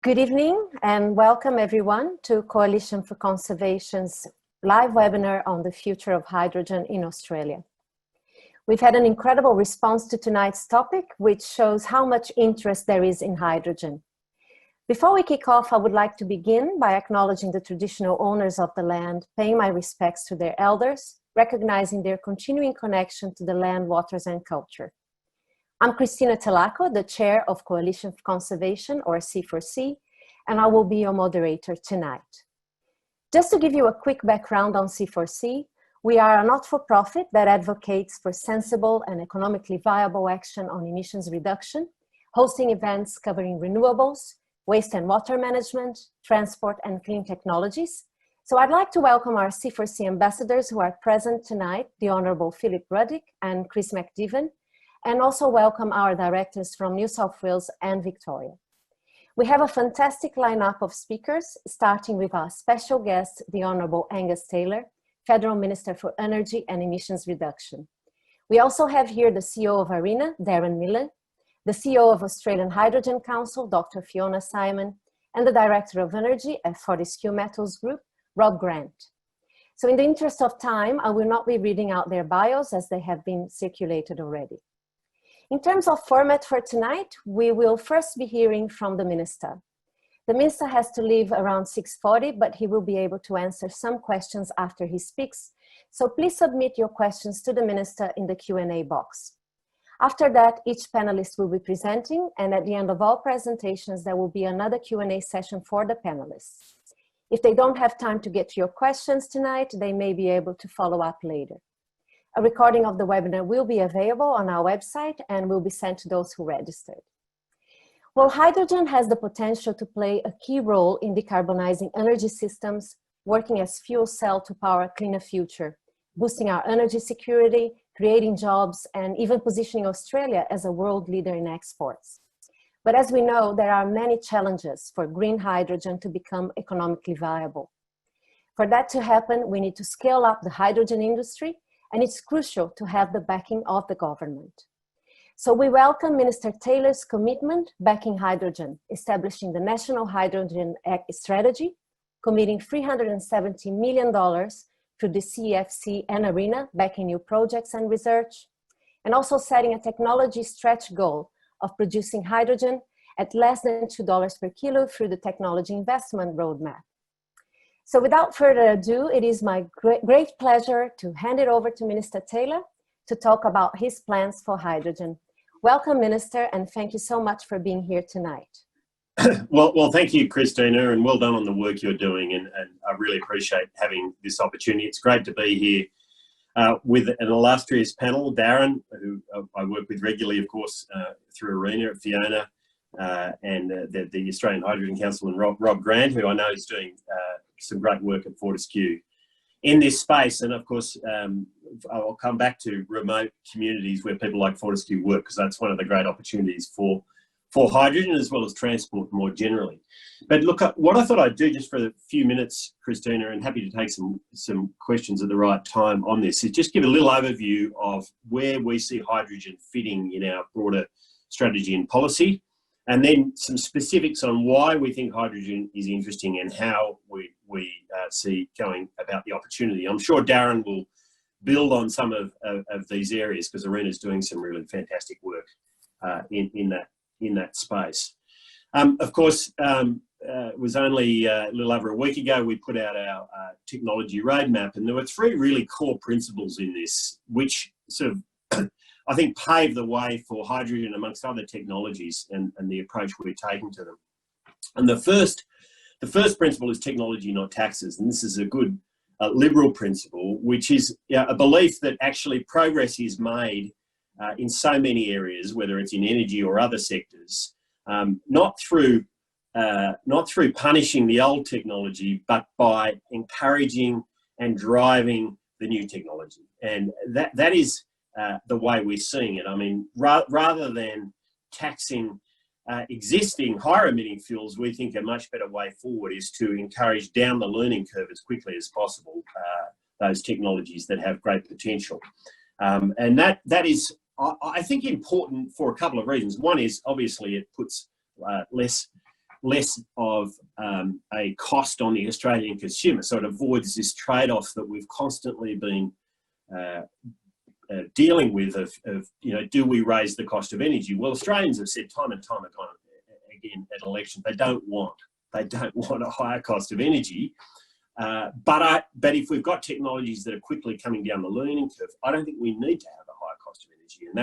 Good evening and welcome everyone to Coalition for Conservation's live webinar on the future of hydrogen in Australia. We've had an incredible response to tonight's topic, which shows how much interest there is in hydrogen. Before we kick off, I would like to begin by acknowledging the traditional owners of the land, paying my respects to their elders, recognizing their continuing connection to the land, waters, and culture. I'm Cristina Telaco, the chair of Coalition for Conservation, or C4C, and I will be your moderator tonight. Just to give you a quick background on C4C, we are a not-for-profit that advocates for sensible and economically viable action on emissions reduction, hosting events covering renewables, waste and water management, transport, and clean technologies. So I'd like to welcome our C4C ambassadors who are present tonight, the Honourable Philip Ruddick and Chris McDiven, and also welcome our directors from New South Wales and Victoria. We have a fantastic lineup of speakers, starting with our special guest, the Honourable Angus Taylor, Federal Minister for Energy and Emissions Reduction. We also have here the CEO of ARENA, Darren Millen, the CEO of Australian Hydrogen Council, Dr. Fiona Simon, and the Director of Energy at Fortescue Metals Group, Rob Grant. So in the interest of time, I will not be reading out their bios as they have been circulated already. In terms of format for tonight, we will first be hearing from the Minister. The Minister has to leave around 6:40, but he will be able to answer some questions after he speaks. So please submit your questions to the Minister in the Q&A box. After that, each panelist will be presenting, and at the end of all presentations, there will be another Q&A session for the panelists. If they don't have time to get to your questions tonight, they may be able to follow up later. A recording of the webinar will be available on our website and will be sent to those who registered. Well, hydrogen has the potential to play a key role in decarbonizing energy systems, working as fuel cell to power a cleaner future, boosting our energy security, creating jobs, and even positioning Australia as a world leader in exports. But as we know, there are many challenges for green hydrogen to become economically viable. For that to happen, we need to scale up the hydrogen industry, and it's crucial to have the backing of the government. So we welcome Minister Taylor's commitment backing hydrogen, establishing the National Hydrogen Strategy, committing $370 million to the CEFC and ARENA, backing new projects and research, and also setting a technology stretch goal of producing hydrogen at less than $2 per kilo through the Technology Investment Roadmap. So without further ado, it is my great pleasure to hand it over to Minister Taylor to talk about his plans for hydrogen. Welcome, Minister, and thank you so much for being here tonight. Well, thank you, Christina, and well done on the work you're doing, and I really appreciate having this opportunity. It's great to be here with an illustrious panel, Darren, who I work with regularly, of course, through ARENA, Fiona, and the Australian Hydrogen Council, and Rob Grant, who I know is doing some great work at Fortescue in this space. And of course, I'll come back to remote communities where people like Fortescue work, because that's one of the great opportunities for hydrogen as well as transport more generally. But look, what I thought I'd do just for a few minutes, Christina, and happy to take some questions at the right time on this, is just give a little overview of where we see hydrogen fitting in our broader strategy and policy, and then some specifics on why we think hydrogen is interesting and how we see going about the opportunity. I'm sure Darren will build on some of these areas, because ARENA is doing some really fantastic work in that space. Of course, it was only a little over a week ago we put out our technology roadmap, and there were three really core principles in this, which sort of I think paved the way for hydrogen amongst other technologies and the approach we're taking to them. And the first principle is technology, not taxes. And this is a good liberal principle, which is a belief that actually progress is made in so many areas, whether it's in energy or other sectors, not through punishing the old technology, but by encouraging and driving the new technology. And that is the way we're seeing it. I mean, rather than taxing existing higher emitting fuels, we think a much better way forward is to encourage down the learning curve as quickly as possible those technologies that have great potential. And that is, I think, important for a couple of reasons. One is obviously it puts less less of a cost on the Australian consumer. So it avoids this trade-off that we've constantly been dealing with of, do we raise the cost of energy? Well, Australians have said time and time again at elections, they don't want a higher cost of energy. But if we've got technologies that are quickly coming down the learning curve, I don't think we need to have a higher cost of energy. And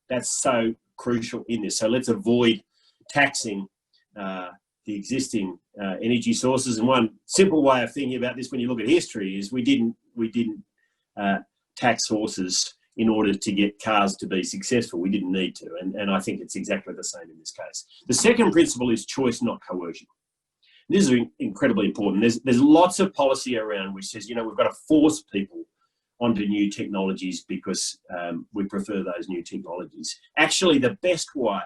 that's so crucial in this. So let's avoid taxing the existing energy sources. And one simple way of thinking about this when you look at history is we didn't tax horses in order to get cars to be successful. We didn't need to. And I think it's exactly the same in this case. The second principle is choice, not coercion. This is incredibly important. There's lots of policy around which says, we've got to force people onto new technologies because we prefer those new technologies. Actually, the best way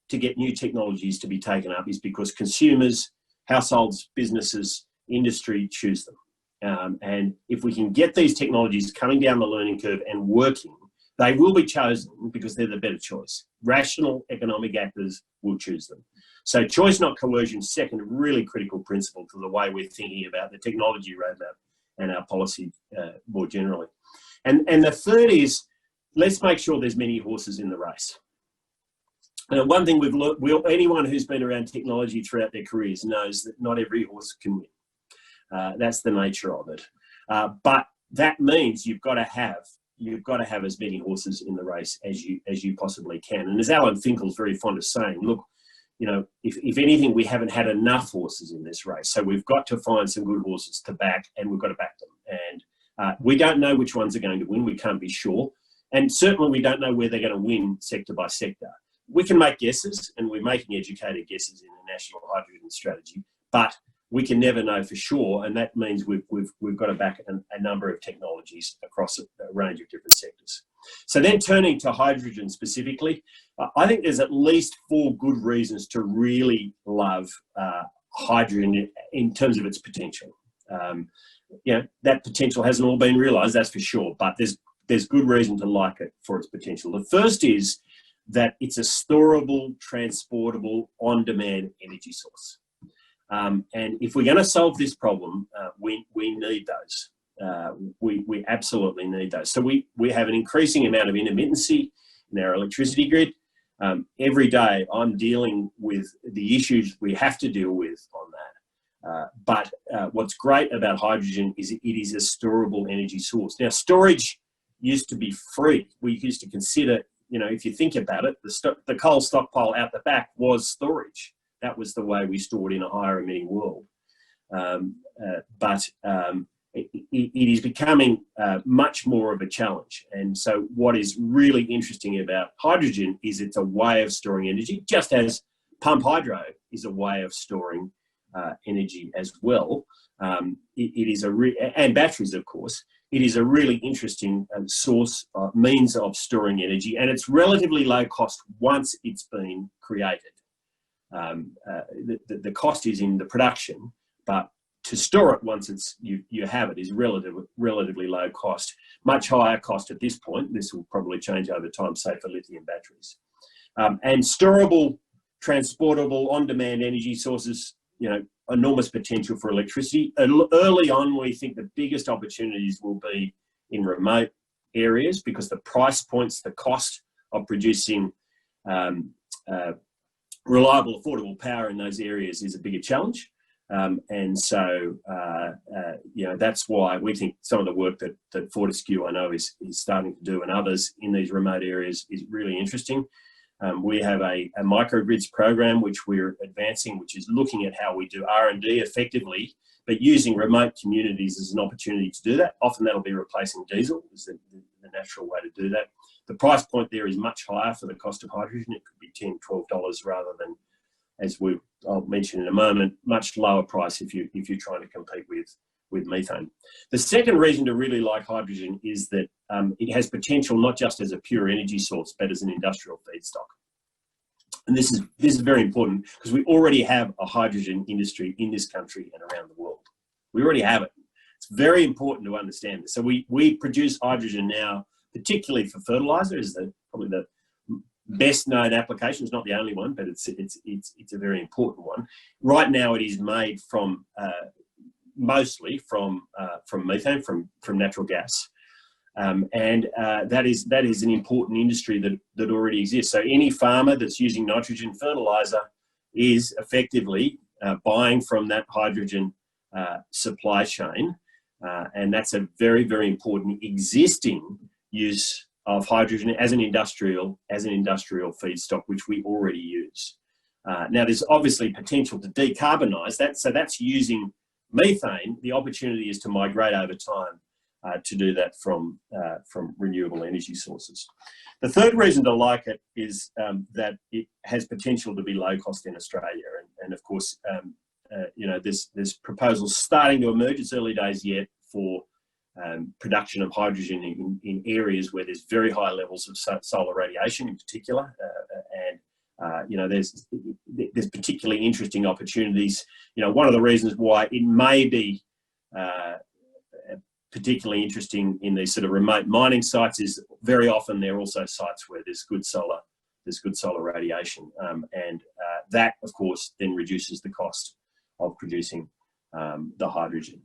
to get new technologies to be taken up is because consumers, households, businesses, industry choose them. And if we can get these technologies coming down the learning curve and working, they will be chosen because they're the better choice. Rational economic actors will choose them. So choice, not coercion, second really critical principle to the way we're thinking about the technology roadmap and our policy more generally. And the third is, let's make sure there's many horses in the race. One thing we've learned, anyone who's been around technology throughout their careers knows that not every horse can win. That's the nature of it. But that means you've got to have as many horses in the race as you possibly can. And as Alan Finkel's very fond of saying, look, if anything, we haven't had enough horses in this race. So we've got to find some good horses to back, and we've got to back them. And we don't know which ones are going to win. We can't be sure. And certainly we don't know where they're going to win sector by sector. We can make guesses, and we're making educated guesses in the National Hydrogen Strategy, but we can never know for sure, and that means we've got to back a number of technologies across a range of different sectors. So then turning to hydrogen specifically, I think there's at least 4 good reasons to really love hydrogen in terms of its potential. That potential hasn't all been realised, that's for sure, but there's good reason to like it for its potential. The first is that it's a storable, transportable, on-demand energy source. And if we're going to solve this problem, we need those. We absolutely need those. So we have an increasing amount of intermittency in our electricity grid. Every day I'm dealing with the issues we have to deal with on that. But what's great about hydrogen is it is a storable energy source. Now, storage used to be free. We used to consider, if you think about it, the coal stockpile out the back was storage. That was the way we stored in a higher emitting world. But it is becoming much more of a challenge. And so what is really interesting about hydrogen is it's a way of storing energy, just as pump hydro is a way of storing energy as well. It is and batteries, of course. It is a really interesting source, means of storing energy, and it's relatively low cost once it's been created. The cost is in the production, but to store it once you have it is relatively low cost. Much higher cost at this point. This will probably change over time, say for lithium batteries. And storable, transportable, on-demand energy sources, enormous potential for electricity. Early on, we think the biggest opportunities will be in remote areas because the price points, the cost of producing reliable, affordable power in those areas is a bigger challenge. And so, that's why we think some of the work that Fortescue, I know, is starting to do, and others in these remote areas is really interesting. We have a microgrids program which we're advancing, which is looking at how we do R&D effectively, but using remote communities as an opportunity to do that. Often that'll be replacing diesel, is the natural way to do that. The price point there is much higher for the cost of hydrogen. It could be $10, $12 rather than, as I'll mention in a moment, much lower price if you're trying to compete with methane. The second reason to really like hydrogen is that it has potential not just as a pure energy source, but as an industrial feedstock. And this is very important because we already have a hydrogen industry in this country and around the world. We already have it. It's very important to understand this. So we produce hydrogen now, particularly for fertilizer, is probably best known application. It's not the only one, but it's a very important one. Right now, it is made from mostly from methane, from natural gas. That is an important industry that already exists. So any farmer that's using nitrogen fertilizer is effectively buying from that hydrogen supply chain, and that's a very, very important existing use of hydrogen as an industrial feedstock, which we already use. Now, there's obviously potential to decarbonise that, so that's using methane. The opportunity is to migrate over time to do that from renewable energy sources. The third reason to like it is that it has potential to be low cost in Australia, and of course, there's proposals starting to emerge. It's early days yet for production of hydrogen in areas where there's very high levels of solar radiation, in particular, there's particularly interesting opportunities. One of the reasons why it may be particularly interesting in these sort of remote mining sites is very often they're also sites where there's good solar radiation, and that, of course, then reduces the cost of producing the hydrogen.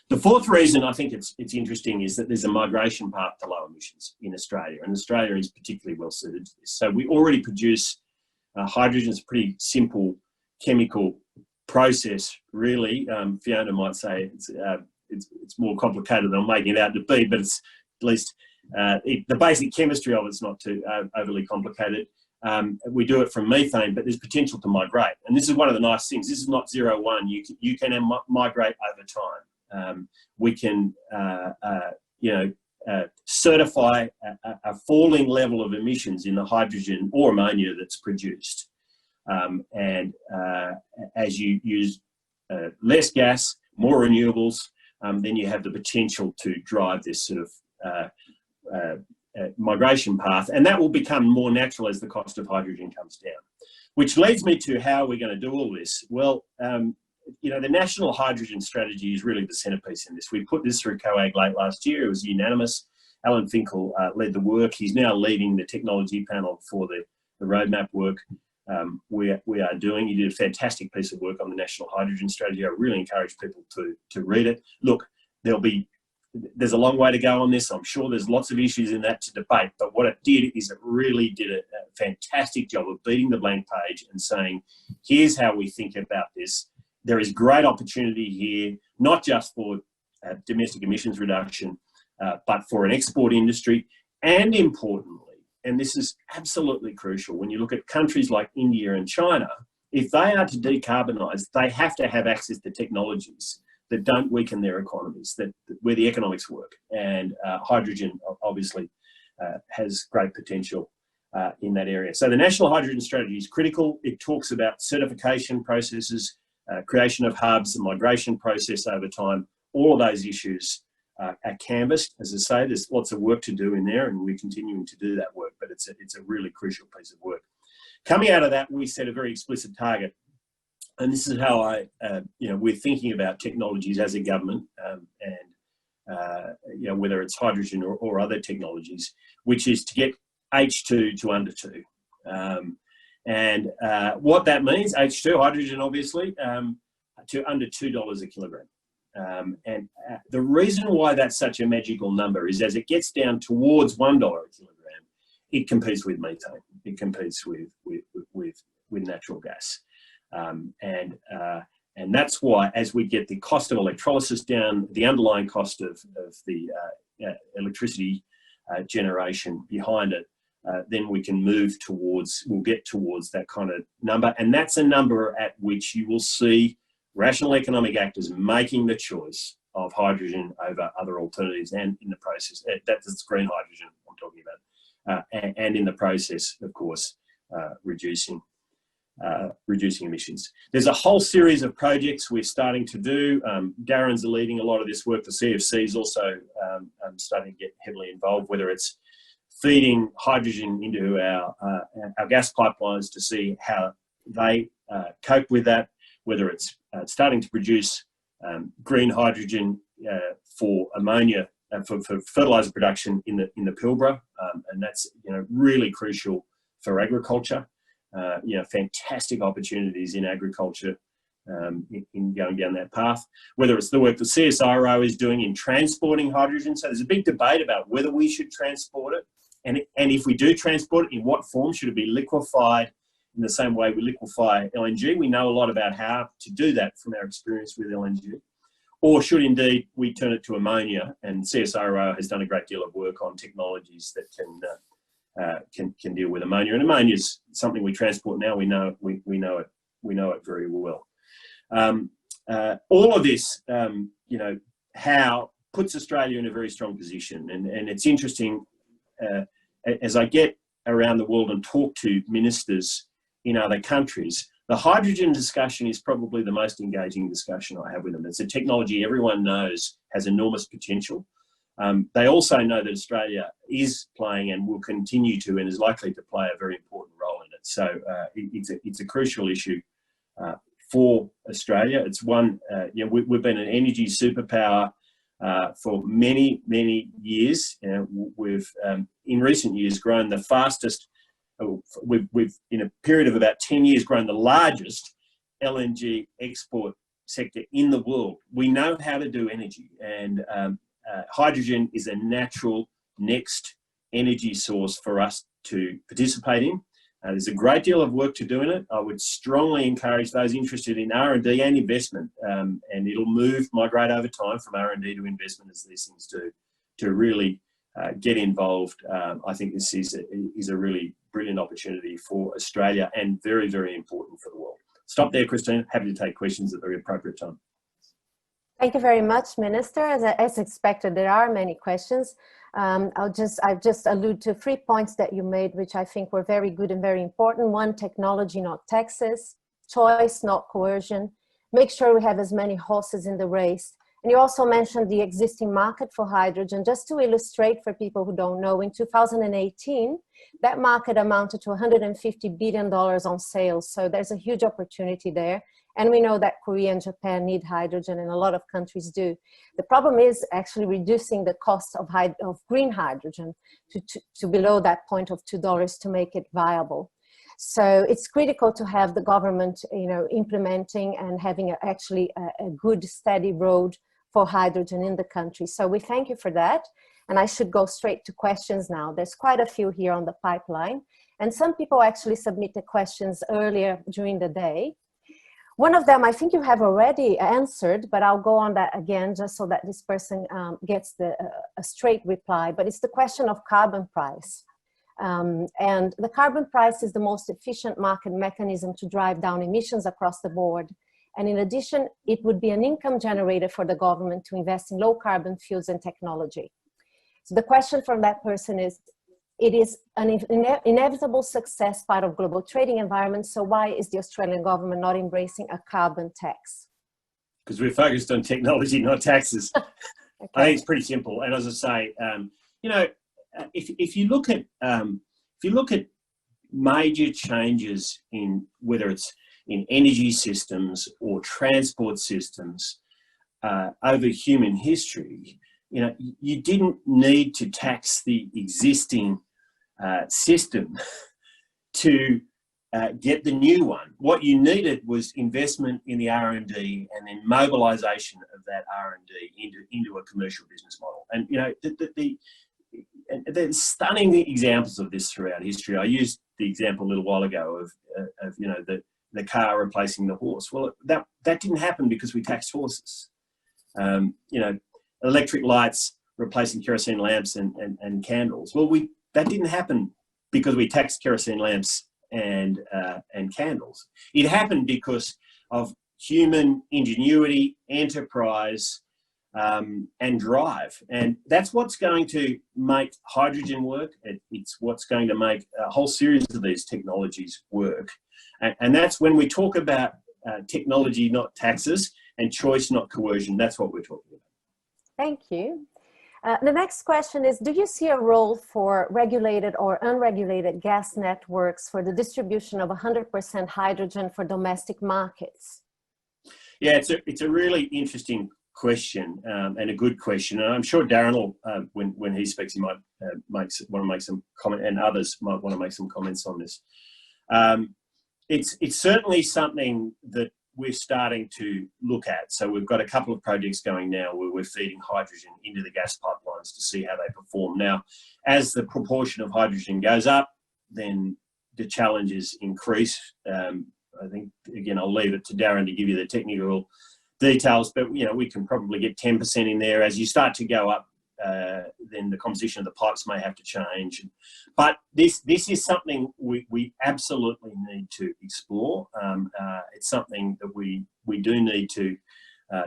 The fourth reason I think it's interesting is that there's a migration path to low emissions in Australia, and Australia is particularly well suited to this. So we already produce hydrogen. It's a pretty simple chemical process, really. Fiona might say it's more complicated than I'm making it out to be, but it's at least the basic chemistry of it's not too overly complicated. We do it from methane, but there's potential to migrate. And this is one of the nice things. This is not 0-1. You can migrate over time. We can, certify a falling level of emissions in the hydrogen or ammonia that's produced. As you use less gas, more renewables, then you have the potential to drive this sort of migration path, and that will become more natural as the cost of hydrogen comes down. Which leads me to how we're going to do all this. Well, the National Hydrogen Strategy is really the centrepiece in this. We put this through COAG late last year. It was unanimous. Alan Finkel led the work. He's now leading the technology panel for the roadmap work we are doing. He did a fantastic piece of work on the National Hydrogen Strategy. I really encourage people to read it. Look, there's a long way to go on this. I'm sure there's lots of issues in that to debate, but what it did is it really did a fantastic job of beating the blank page and saying, here's how we think about this. There is great opportunity here, not just for domestic emissions reduction, but for an export industry, and importantly, and this is absolutely crucial, when you look at countries like India and China, if they are to decarbonise, they have to have access to technologies that don't weaken their economies, where the economics work. And hydrogen obviously has great potential in that area. So the National Hydrogen Strategy is critical. It talks about certification processes, creation of hubs, the migration process over time. All of those issues are canvassed. As I say, there's lots of work to do in there, and we're continuing to do that work, but it's a really crucial piece of work. Coming out of that, we set a very explicit target. And this is how we're thinking about technologies as a government, whether it's hydrogen or other technologies, which is to get H2 to under 2. What that means, H2, hydrogen obviously, to under $2 a kilogram. The reason why that's such a magical number is as it gets down towards $1 a kilogram, it competes with methane. It competes with natural gas. And that's why, as we get the cost of electrolysis down, the underlying cost of the electricity generation behind it, then we can we'll get towards that kind of number. And that's a number at which you will see rational economic actors making the choice of hydrogen over other alternatives, and in the process, that's green hydrogen I'm talking about, and in the process, of course, reducing emissions. There's a whole series of projects we're starting to do. Darren's leading a lot of this work. The CFC is also starting to get heavily involved, whether it's feeding hydrogen into our gas pipelines to see how they cope with that, whether it's starting to produce green hydrogen for ammonia, for fertiliser production in the Pilbara, and that's really crucial for agriculture. Fantastic opportunities in agriculture in going down that path, whether it's the work the CSIRO is doing in transporting hydrogen. So there's a big debate about whether we should transport it. And if we do transport it, in what form? Should it be liquefied in the same way we liquefy LNG? We know a lot about how to do that from our experience with LNG. Or should indeed we turn it to ammonia? And CSIRO has done a great deal of work on technologies that can deal with ammonia. And ammonia is something we transport now. We know it very well. All of this, how puts Australia in a very strong position. And it's interesting, as I get around the world and talk to ministers in other countries, the hydrogen discussion is probably the most engaging discussion I have with them. It's a technology everyone knows has enormous potential. They also know that Australia is playing and will continue to and is likely to play a very important role in it. So it's a crucial issue for Australia. It's one, we've been an energy superpower for many, many years. We've, in recent years, grown the fastest. We've, in a period of about 10 years, grown the largest LNG export sector in the world. We know how to do energy, and hydrogen is a natural next energy source for us to participate in. There's a great deal of work to do in it. I would strongly encourage those interested in R&D and investment, and it'll migrate over time from R&D to investment as these things do, to really get involved. I think this is a really brilliant opportunity for Australia and very, very important for the world. Stop there, Christine. Happy to take questions at the appropriate time. Thank you very much, Minister. As expected, there are many questions. I'll just allude to 3 points that you made, which I think were very good and very important. One, technology, not taxes. Choice, not coercion. Make sure we have as many horses in the race. And you also mentioned the existing market for hydrogen. Just to illustrate for people who don't know, in 2018, that market amounted to $150 billion on sales. So there's a huge opportunity there. And we know that Korea and Japan need hydrogen, and a lot of countries do. The problem is actually reducing the cost of green hydrogen to below that point of $2 to make it viable. So it's critical to have the government, implementing and having a good, steady road for hydrogen in the country. So we thank you for that. And I should go straight to questions now. There's quite a few here on the pipeline. And some people actually submitted questions earlier during the day. One of them, I think you have already answered, but I'll go on that again just so that this person gets a straight reply. But it's the question of carbon price. And the carbon price is the most efficient market mechanism to drive down emissions across the board. And in addition, it would be an income generator for the government to invest in low carbon fuels and technology. So the question from that person is, it is an inevitable success part of global trading environment. So why is the Australian government not embracing a carbon tax? Because we're focused on technology, not taxes. Okay. I think it's pretty simple. And as I say, if you look at major changes in whether it's in energy systems or transport systems over human history, you didn't need to tax the existing system to get the new one. What you needed was investment in the R&D and then mobilisation of that R&D into a commercial business model. And there's stunning examples of this throughout history. I used the example a little while ago of the car replacing the horse. Well, that didn't happen because we taxed horses. Electric lights replacing kerosene lamps and candles. Well, that didn't happen because we taxed kerosene lamps and candles. It happened because of human ingenuity, enterprise, and drive. And that's what's going to make hydrogen work. It's what's going to make a whole series of these technologies work. And that's when we talk about technology, not taxes, and choice, not coercion. That's what we're talking about. Thank you. The next question is, do you see a role for regulated or unregulated gas networks for the distribution of 100% hydrogen for domestic markets? Yeah, it's a really interesting question and a good question. And I'm sure Darren will, when he speaks, he might want to make some comment, and others might want to make some comments on this. It's certainly something that we're starting to look at. So we've got a couple of projects going now where we're feeding hydrogen into the gas pipelines to see how they perform. Now, as the proportion of hydrogen goes up, then the challenges increase. I think, again, I'll leave it to Darren to give you the technical details, but we can probably get 10% in there. As you start to go up, then the composition of the pipes may have to change. But this is something we absolutely need to explore. It's something that we do need to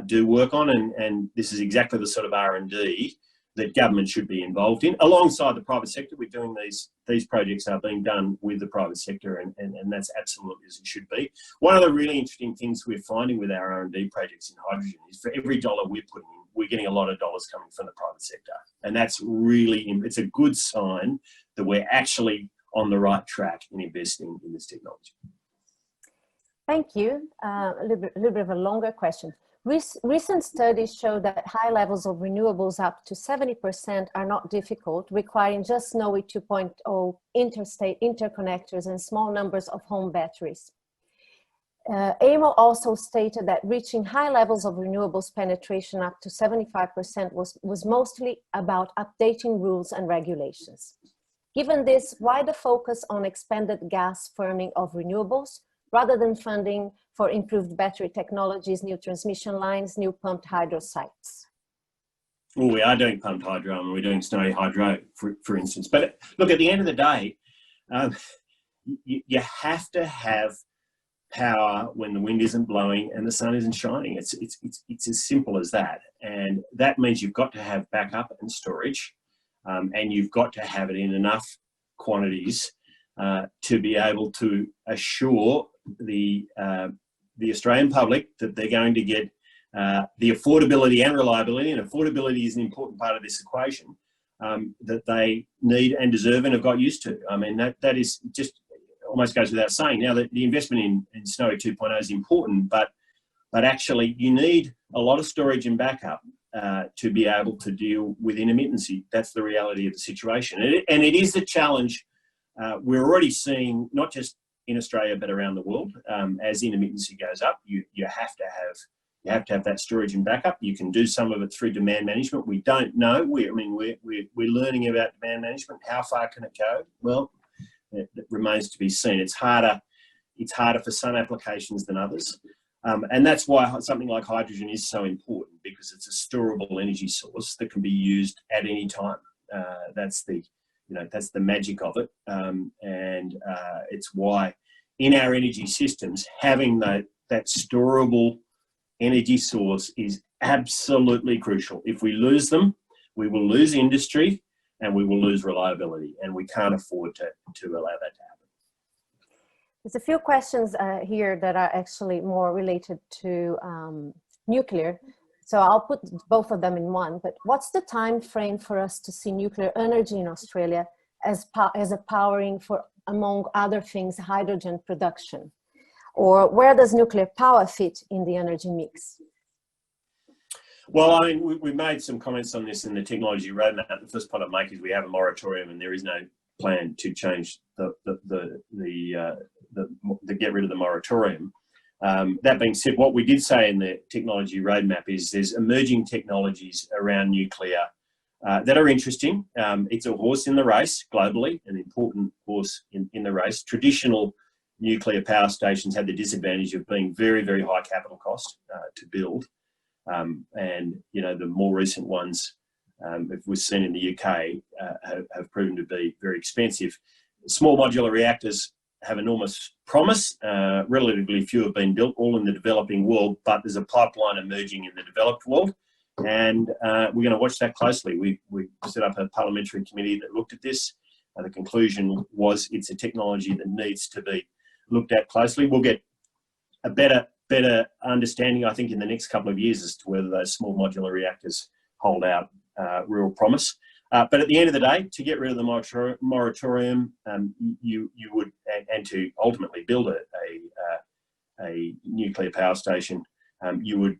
do work on, and this is exactly the sort of R&D that government should be involved in. Alongside the private sector, we're doing these projects are being done with the private sector, and that's absolutely as it should be. One of the really interesting things we're finding with our R&D projects in hydrogen is for every dollar we're putting in, we're getting a lot of dollars coming from the private sector. And that's really, it's a good sign that we're actually on the right track in investing in this technology. Thank you. A little bit of a longer question. Recent studies show that high levels of renewables up to 70% are not difficult, requiring just snowy 2.0 interstate interconnectors and small numbers of home batteries. AMO also stated that reaching high levels of renewables penetration up to 75% was mostly about updating rules and regulations. Given this, why the focus on expanded gas firming of renewables rather than funding for improved battery technologies, new transmission lines, new pumped hydro sites? Well, we are doing pumped hydro and we're doing snowy hydro, for instance. But look, at the end of the day, you have to have power when the wind isn't blowing and the sun isn't shining. It's as simple as that. And that means you've got to have backup and storage, and you've got to have it in enough quantities to be able to assure the Australian public that they're going to get the affordability and reliability, and affordability is an important part of this equation, that they need and deserve and have got used to. I mean, that is just almost goes without saying. Now, that the investment in Snowy 2.0 is important, but actually you need a lot of storage and backup to be able to deal with intermittency. That's the reality of the situation. And it is the challenge we're already seeing, not just in Australia, but around the world. As intermittency goes up, you have to have that storage and backup. You can do some of it through demand management. We don't know. We're learning about demand management. How far can it go? Well, it remains to be seen. It's harder for some applications than others. And that's why something like hydrogen is so important, because it's a storable energy source that can be used at any time. That's the magic of it. And it's why in our energy systems, having that storable energy source is absolutely crucial. If we lose them, we will lose industry and we will lose reliability, and we can't afford to allow that to happen. There's a few questions here that are actually more related to nuclear. So I'll put both of them in one, but what's the time frame for us to see nuclear energy in Australia as a powering for, among other things, hydrogen production? Or where does nuclear power fit in the energy mix? Well, I mean, we made some comments on this in the technology roadmap. The first point I'd make is we have a moratorium, and there is no plan to change the get rid of the moratorium. That being said, what we did say in the technology roadmap is there's emerging technologies around nuclear that are interesting. It's a horse in the race globally, an important horse in the race. Traditional nuclear power stations have the disadvantage of being very, very high capital cost to build. And, the more recent ones, if we've seen in the UK, have proven to be very expensive. Small modular reactors have enormous promise. Relatively few have been built, all in the developing world, but there's a pipeline emerging in the developed world. And we're going to watch that closely. We set up a parliamentary committee that looked at this. The conclusion was it's a technology that needs to be looked at closely. We'll get a better understanding, I think, in the next couple of years as to whether those small modular reactors hold out real promise. But at the end of the day, to get rid of the moratorium, you would, and to ultimately build a nuclear power station, you would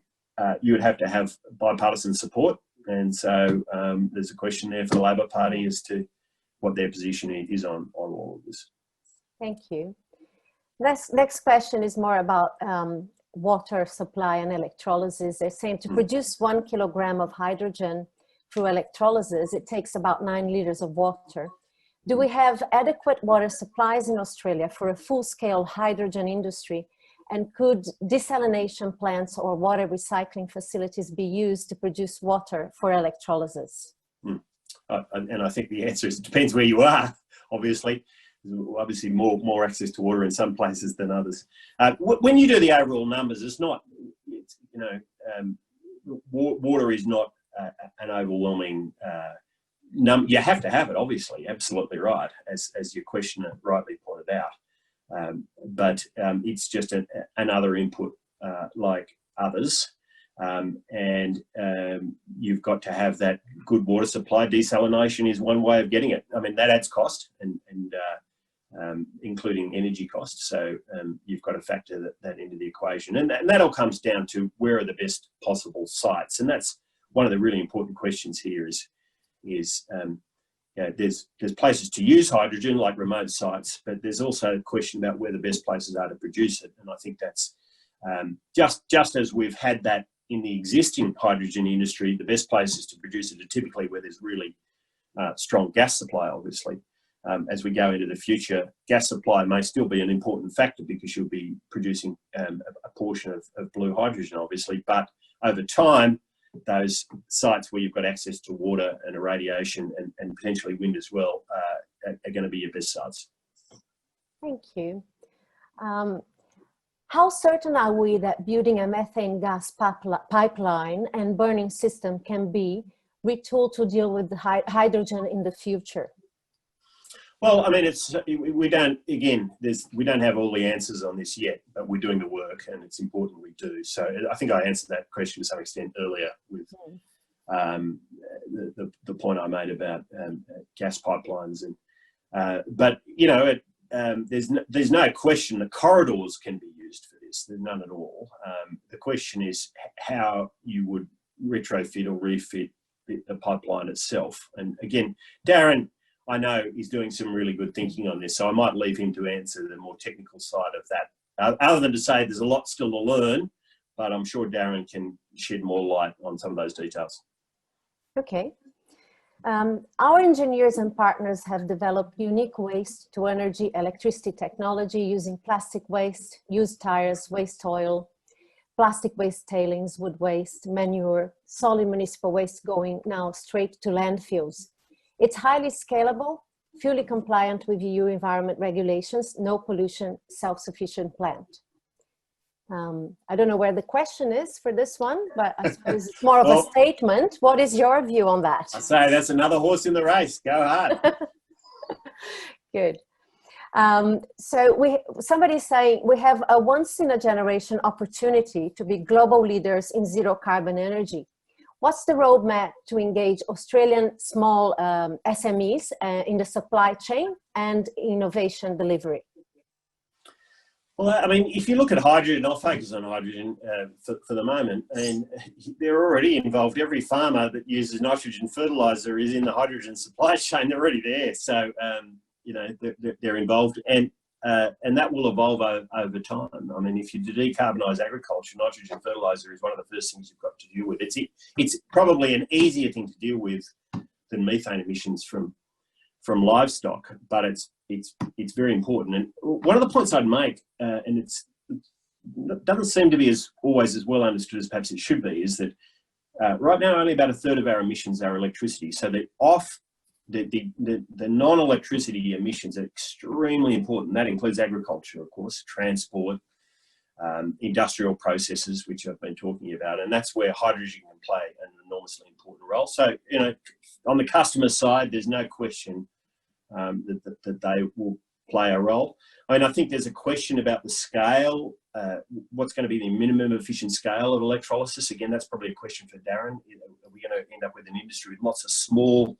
you would have to have bipartisan support. And so there's a question there for the Labor Party as to what their position is on all of this. Thank you. Next question is more about water supply and electrolysis. They're saying to produce 1 kilogram of hydrogen through electrolysis, it takes about 9 liters of water. Do we have adequate water supplies in Australia for a full-scale hydrogen industry? And could desalination plants or water recycling facilities be used to produce water for electrolysis? And I think the answer is it depends where you are, obviously. Obviously more access to water in some places than others. When you do the overall numbers, water is not an overwhelming number. You have to have it, obviously, absolutely right, as your questioner rightly pointed out. But it's just another input like others. And you've got to have that good water supply. Desalination is one way of getting it. I mean, that adds cost and including energy costs. So you've got to factor that into the equation. And that all comes down to where are the best possible sites. And that's one of the really important questions here is there's places to use hydrogen like remote sites, but there's also a question about where the best places are to produce it. And I think that's just as we've had that in the existing hydrogen industry, the best places to produce it are typically where there's really strong gas supply, obviously. As we go into the future, gas supply may still be an important factor because you'll be producing a portion of blue hydrogen, obviously. But over time, those sites where you've got access to water and irradiation and potentially wind as well are going to be your best sites. Thank you. How certain are we that building a methane gas pipeline and burning system can be retooled to deal with the hydrogen in the future? Well, I mean, we don't have all the answers on this yet, but we're doing the work and it's important we do. So I think I answered that question to some extent earlier with the point I made about gas pipelines. But, you know, there's no question that corridors can be used for this. There's none at all. The question is how you would retrofit or refit the pipeline itself. And again, Darren, I know he's doing some really good thinking on this, so I might leave him to answer the more technical side of that, other than to say there's a lot still to learn, but I'm sure Darren can shed more light on some of those details. Okay. Our engineers and partners have developed unique waste to energy electricity technology using plastic waste, used tires, waste oil, plastic waste tailings, wood waste, manure, solid municipal waste going now straight to landfills. It's highly scalable, fully compliant with EU environment regulations, no pollution, self-sufficient plant. I don't know where the question is for this one, but I suppose it's more of a statement. What is your view on that? I say that's another horse in the race. Go hard. Good. So somebody's saying we have a once-in-a-generation opportunity to be global leaders in zero carbon energy. What's the roadmap to engage Australian small SMEs in the supply chain and innovation delivery? Well, I mean, if you look at hydrogen, I'll focus on hydrogen for the moment, and they're already involved. Every farmer that uses nitrogen fertilizer is in the hydrogen supply chain. They're already there. So, you know, they're involved, and that will evolve over time. I mean, if you decarbonise agriculture, nitrogen fertilizer is one of the first things you've got to deal with. It's probably an easier thing to deal with than methane emissions from livestock, but it's very important. And one of the points I'd make, and it doesn't seem to be always as well understood as perhaps it should be, is that right now only about a third of our emissions are electricity. So the non-electricity emissions are extremely important. That includes agriculture, of course, transport, industrial processes, which I've been talking about, and that's where hydrogen can play an enormously important role. So, you know, on the customer side, there's no question that they will play a role. I mean, I think there's a question about the scale. What's going to be the minimum efficient scale of electrolysis? Again, that's probably a question for Darren. You know, are we going to end up with an industry with lots of small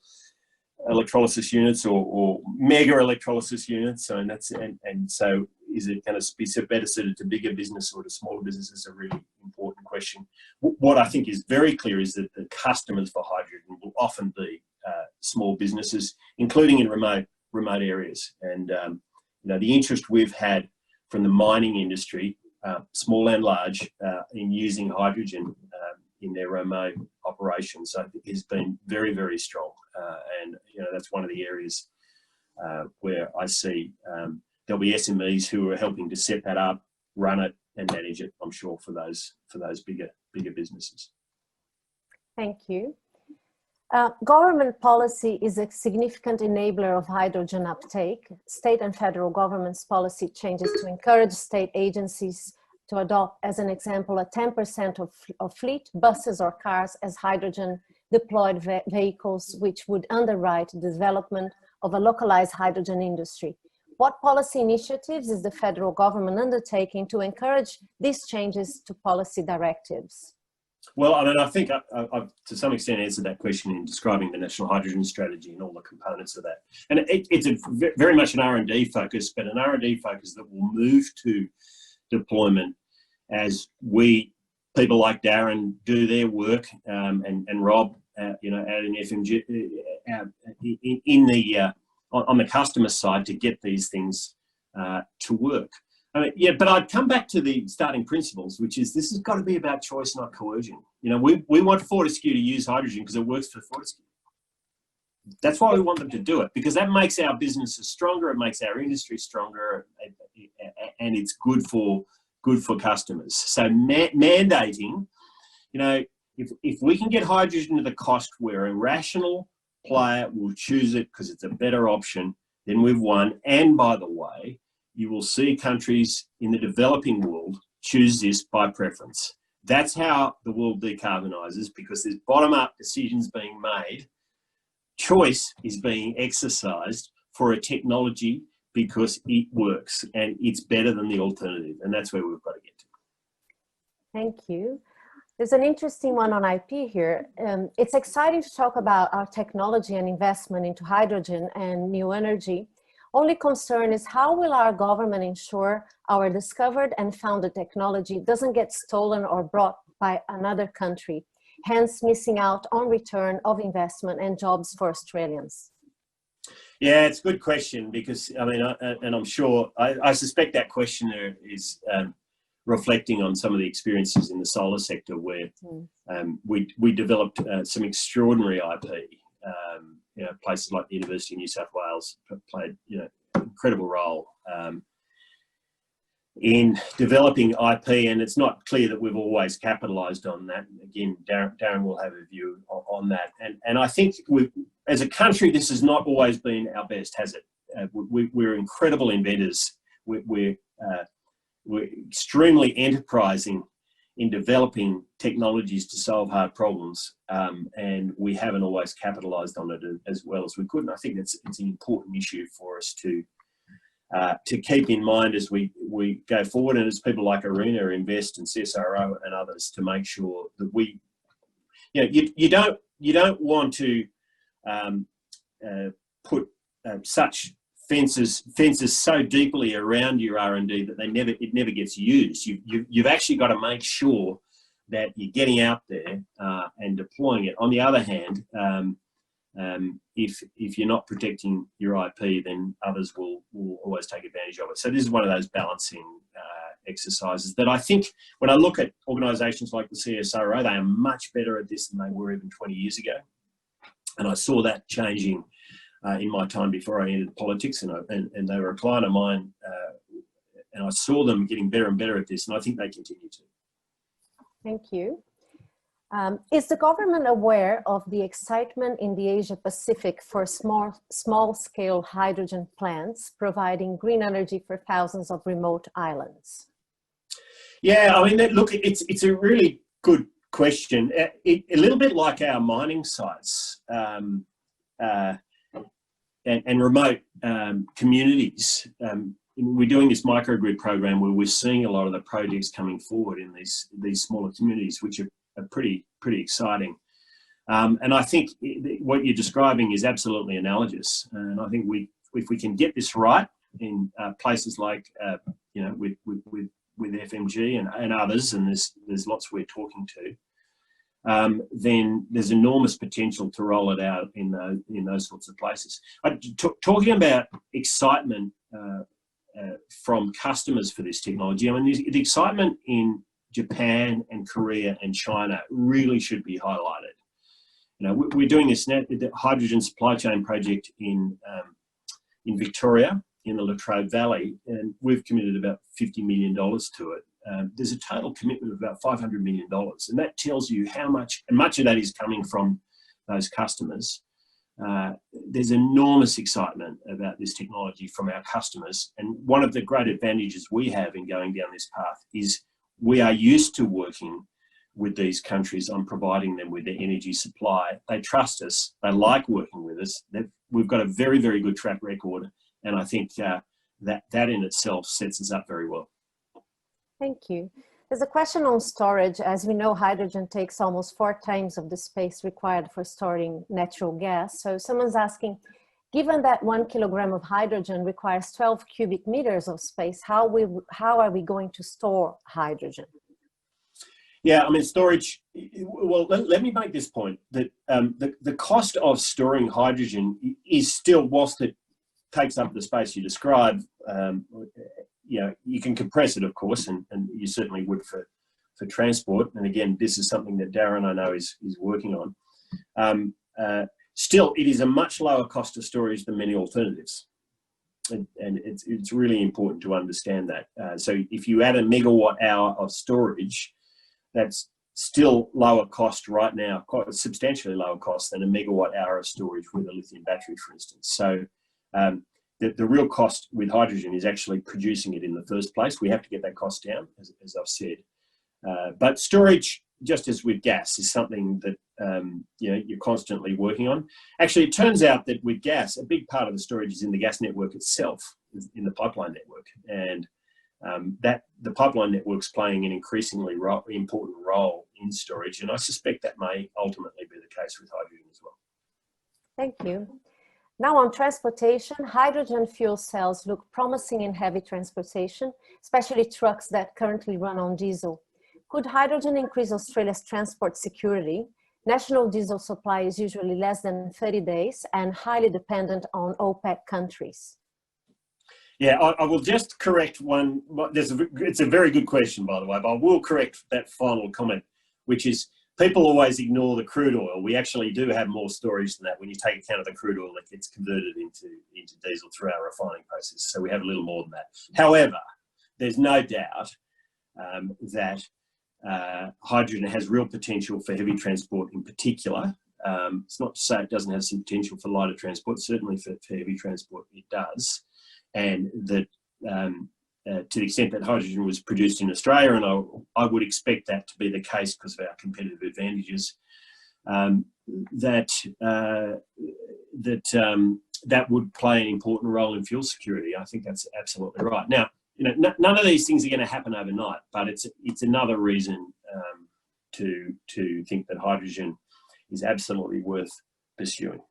electrolysis units or mega electrolysis units? And so is it going to be better suited to bigger business or to smaller business is a really important question. What I think is very clear is that the customers for hydrogen will often be small businesses, including in remote areas. And the interest we've had from the mining industry, small and large, in using hydrogen in their remote operations, I think has been very, very strong. And that's one of the areas where I see there'll be SMEs who are helping to set that up, run it, and manage it. I'm sure for those bigger businesses. Thank you. Government policy is a significant enabler of hydrogen uptake. State and federal government's policy changes to encourage state agencies to adopt, as an example, a 10% of fleet, buses or cars as hydrogen deployed vehicles, which would underwrite the development of a localized hydrogen industry. What policy initiatives is the federal government undertaking to encourage these changes to policy directives? Well, I mean, I think I've to some extent answered that question in describing the National Hydrogen Strategy and all the components of that. And it's very much an R&D focus, but an R&D focus that will move to deployment as people like Darren do their work, and Rob, out in FMG, on the customer side to get these things to work. I mean, yeah, but I'd come back to the starting principles, which is this has got to be about choice, not coercion. We want Fortescue to use hydrogen because it works for Fortescue. That's why we want them to do it, because that makes our businesses stronger, it makes our industry stronger, and it's good for customers. So mandating, if we can get hydrogen to the cost where a rational player will choose it because it's a better option, then we've won. And by the way, you will see countries in the developing world choose this by preference. That's how the world decarbonises, because there's bottom-up decisions being made. Choice is being exercised for a technology because it works and it's better than the alternative. And that's where we've got to get to. Thank you. There's an interesting one on IP here. It's exciting to talk about our technology and investment into hydrogen and new energy. Only concern is how will our government ensure our discovered and founded technology doesn't get stolen or brought by another country, hence missing out on return of investment and jobs for Australians? Yeah, it's a good question, because I mean, and I'm sure, I suspect that questioner is reflecting on some of the experiences in the solar sector where we developed some extraordinary IP. Places like the University of New South Wales played, an incredible role in developing IP, and it's not clear that we've always capitalised on that. Again, Darren will have a view on that, and I think as a country, this has not always been our best, has it? We're incredible inventors. We're extremely enterprising in developing technologies to solve hard problems, and we haven't always capitalised on it as well as we could. And I think it's an important issue for us to keep in mind as we go forward, and as people like Arena invest in CSIRO and others to make sure that you don't want to put such fences so deeply around your R&D that it never gets used. You've actually got to make sure that you're getting out there and deploying it. On the other hand, if you're not protecting your IP, then others will always take advantage of it. So this is one of those balancing exercises that I think, when I look at organisations like the CSIRO, they are much better at this than they were even 20 years ago. And I saw that changing in my time before I entered politics, and they were a client of mine, and I saw them getting better and better at this, and I think they continue to. Thank you. Is the government aware of the excitement in the Asia Pacific for small-scale hydrogen plants providing green energy for thousands of remote islands? Yeah, I mean, look, it's a really good question. A little bit like our mining sites. And remote communities. We're doing this microgrid program where we're seeing a lot of the projects coming forward in these smaller communities, which are pretty exciting. And I think what you're describing is absolutely analogous. And I think if we can get this right, places like with FMG and others, and there's lots we're talking to, then there's enormous potential to roll it out in those sorts of places. Talking about excitement from customers for this technology, I mean, the excitement in Japan and Korea and China really should be highlighted. We're doing the hydrogen supply chain project in Victoria, in the Latrobe Valley, and we've committed about $50 million to it. There's a total commitment of about $500 million, and that tells you how much, and much of that is coming from those customers. There's enormous excitement about this technology from our customers, and one of the great advantages we have in going down this path is we are used to working with these countries on providing them with their energy supply. They trust us, they like working with us. We've got a very, very good track record, and I think that in itself sets us up very well. Thank you. There's a question on storage. As we know, hydrogen takes almost 4 times of the space required for storing natural gas. So someone's asking, given that 1 kilogram of hydrogen requires 12 cubic meters of space, how are we going to store hydrogen? Yeah, I mean, storage, well, let me make this point, that the cost of storing hydrogen is still, whilst it takes up the space you described, you can compress it, of course, and you certainly would for transport. And again, this is something that Darren, I know, is working on. Still, it is a much lower cost of storage than many alternatives. And it's really important to understand that. So if you add a megawatt hour of storage, that's still lower cost right now, quite substantially lower cost than a megawatt hour of storage with a lithium battery, for instance. So the real cost with hydrogen is actually producing it in the first place. We have to get that cost down, as I've said. But storage, just as with gas, is something that you're constantly working on. Actually, it turns out that with gas, a big part of the storage is in the gas network itself, in the pipeline network, and that the pipeline network's playing an increasingly important role in storage, and I suspect that may ultimately be the case with hydrogen as well. Thank you. Now on transportation, hydrogen fuel cells look promising in heavy transportation, especially trucks that currently run on diesel. Could hydrogen increase Australia's transport security? National diesel supply is usually less than 30 days and highly dependent on OPEC countries. Yeah, I will just correct one. It's a very good question, by the way, but I will correct that final comment, which is people always ignore the crude oil. We actually do have more storage than that when you take account of the crude oil that gets converted into diesel through our refining process. So we have a little more than that. However, there's no doubt that hydrogen has real potential for heavy transport in particular. It's not to say it doesn't have some potential for lighter transport. Certainly for heavy transport it does. And that to the extent that hydrogen was produced in Australia, and I would expect that to be the case because of our competitive advantages, that would play an important role in fuel security. I think that's absolutely right. Now, none of these things are going to happen overnight, but it's another reason to think that hydrogen is absolutely worth pursuing.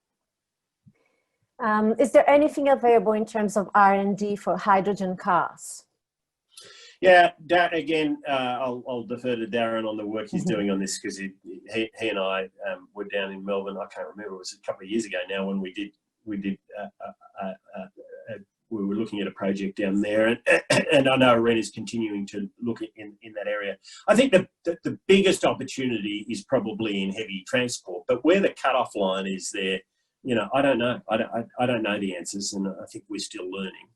Is there anything available in terms of R&D for hydrogen cars? Yeah, again, I'll defer to Darren on the work he's doing on this, because he and I were down in Melbourne. I can't remember, it was a couple of years ago now when we were looking at a project down there, and I know Ren is continuing to look in that area. I think the biggest opportunity is probably in heavy transport, but where the cutoff line is there, I don't know. I don't know the answers, and I think we're still learning.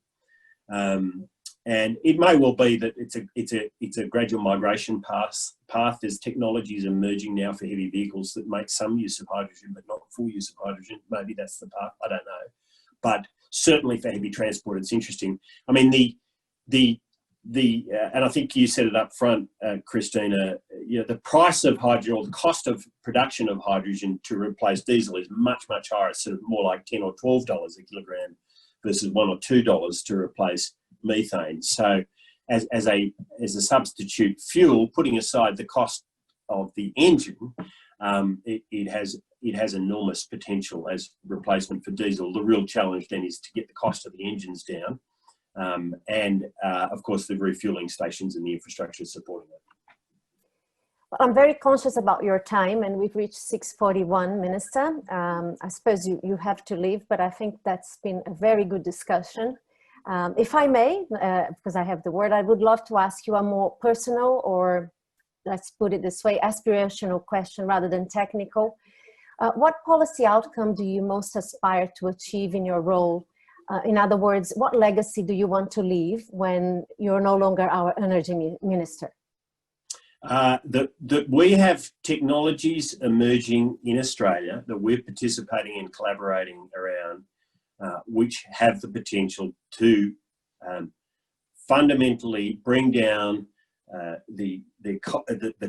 And it may well be that it's a gradual migration path. There's technologies emerging now for heavy vehicles that make some use of hydrogen, but not full use of hydrogen. Maybe that's the path. I don't know. But certainly for heavy transport, it's interesting. I mean, and I think you said it up front, Christina, the price of hydrogen, or the cost of production of hydrogen to replace diesel is much, much higher. It's sort of more like $10 or $12 a kilogram versus $1 or $2 to replace methane. So as a substitute fuel, putting aside the cost of the engine, it has enormous potential as replacement for diesel. The real challenge then is to get the cost of the engines down. and of course the refueling stations and the infrastructure supporting it. I'm very conscious about your time, and we've reached 6:41, Minister. I suppose you have to leave, but I think that's been a very good discussion. If I may, because I have the word, I would love to ask you a more personal, or let's put it this way, aspirational question rather than technical. What policy outcome do you most aspire to achieve in your role? In other words, what legacy do you want to leave when you're no longer our energy minister? That we have technologies emerging in Australia that we're participating and collaborating around, which have the potential to fundamentally bring down the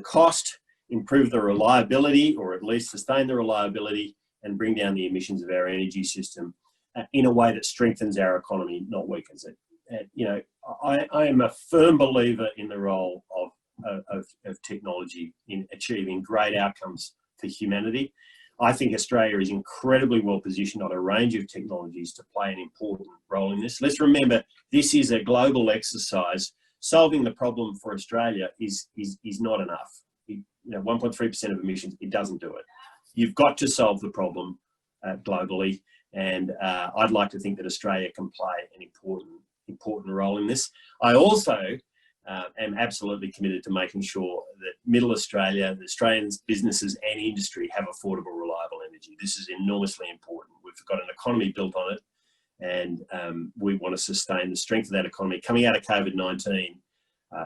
cost, improve the reliability, or at least sustain the reliability, and bring down the emissions of our energy system in a way that strengthens our economy, not weakens it. You know, I am a firm believer in the role of technology in achieving great outcomes for humanity. I think Australia is incredibly well positioned on a range of technologies to play an important role in this. Let's remember, this is a global exercise. Solving the problem for Australia is not enough. 1.3% of emissions, it doesn't do it. You've got to solve the problem globally, and I'd like to think that Australia can play an important role in this. I also am absolutely committed to making sure that Middle Australia, the Australians, businesses and industry have affordable, reliable energy. This is enormously important. We've got an economy built on it, and we want to sustain the strength of that economy. Coming out of COVID-19,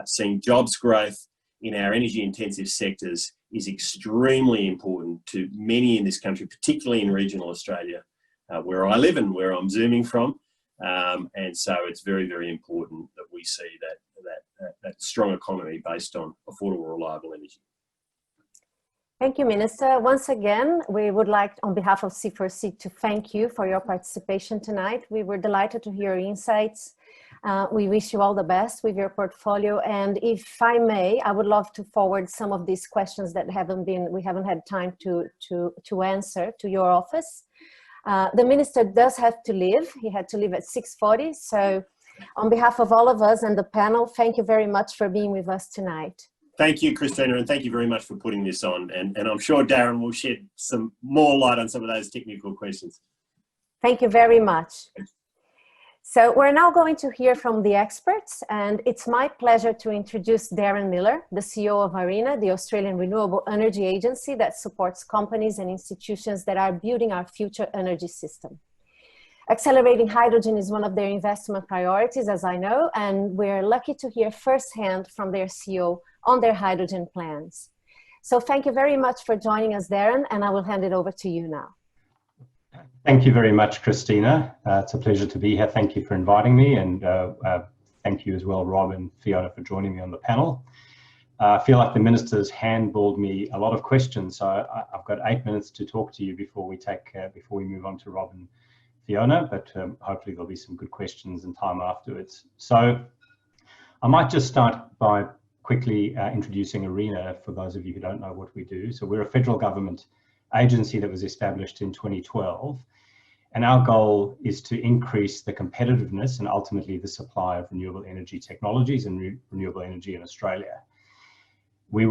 seeing jobs growth in our energy intensive sectors is extremely important to many in this country, particularly in regional Australia, where I live and where I'm zooming from. And so it's very, very important that we see that strong economy based on affordable, reliable energy. Thank you, Minister. Once again, we would like, on behalf of C4C, to thank you for your participation tonight. We were delighted to hear your insights. We wish you all the best with your portfolio. And if I may, I would love to forward some of these questions that we haven't had time to answer to your office. The Minister does have to leave. He had to leave at 6:40. So on behalf of all of us and the panel, thank you very much for being with us tonight. Thank you, Christina, and thank you very much for putting this on. And I'm sure Darren will shed some more light on some of those technical questions. Thank you very much. So we're now going to hear from the experts, and it's my pleasure to introduce Darren Miller, the CEO of ARENA, the Australian Renewable Energy Agency that supports companies and institutions that are building our future energy system. Accelerating hydrogen is one of their investment priorities, as I know, and we're lucky to hear firsthand from their CEO on their hydrogen plans. So thank you very much for joining us, Darren, and I will hand it over to you now. Thank you very much, Christina. It's a pleasure to be here. Thank you for inviting me, and thank you as well, Rob and Fiona, for joining me on the panel. I feel like the Minister's handballed me a lot of questions, so I've got 8 minutes to talk to you before we move on to Rob and Fiona, but hopefully there'll be some good questions and time afterwards. So I might just start by quickly introducing ARENA for those of you who don't know what we do. So we're a federal government agency that was established in 2012, and our goal is to increase the competitiveness and ultimately the supply of renewable energy technologies and renewable energy in Australia. We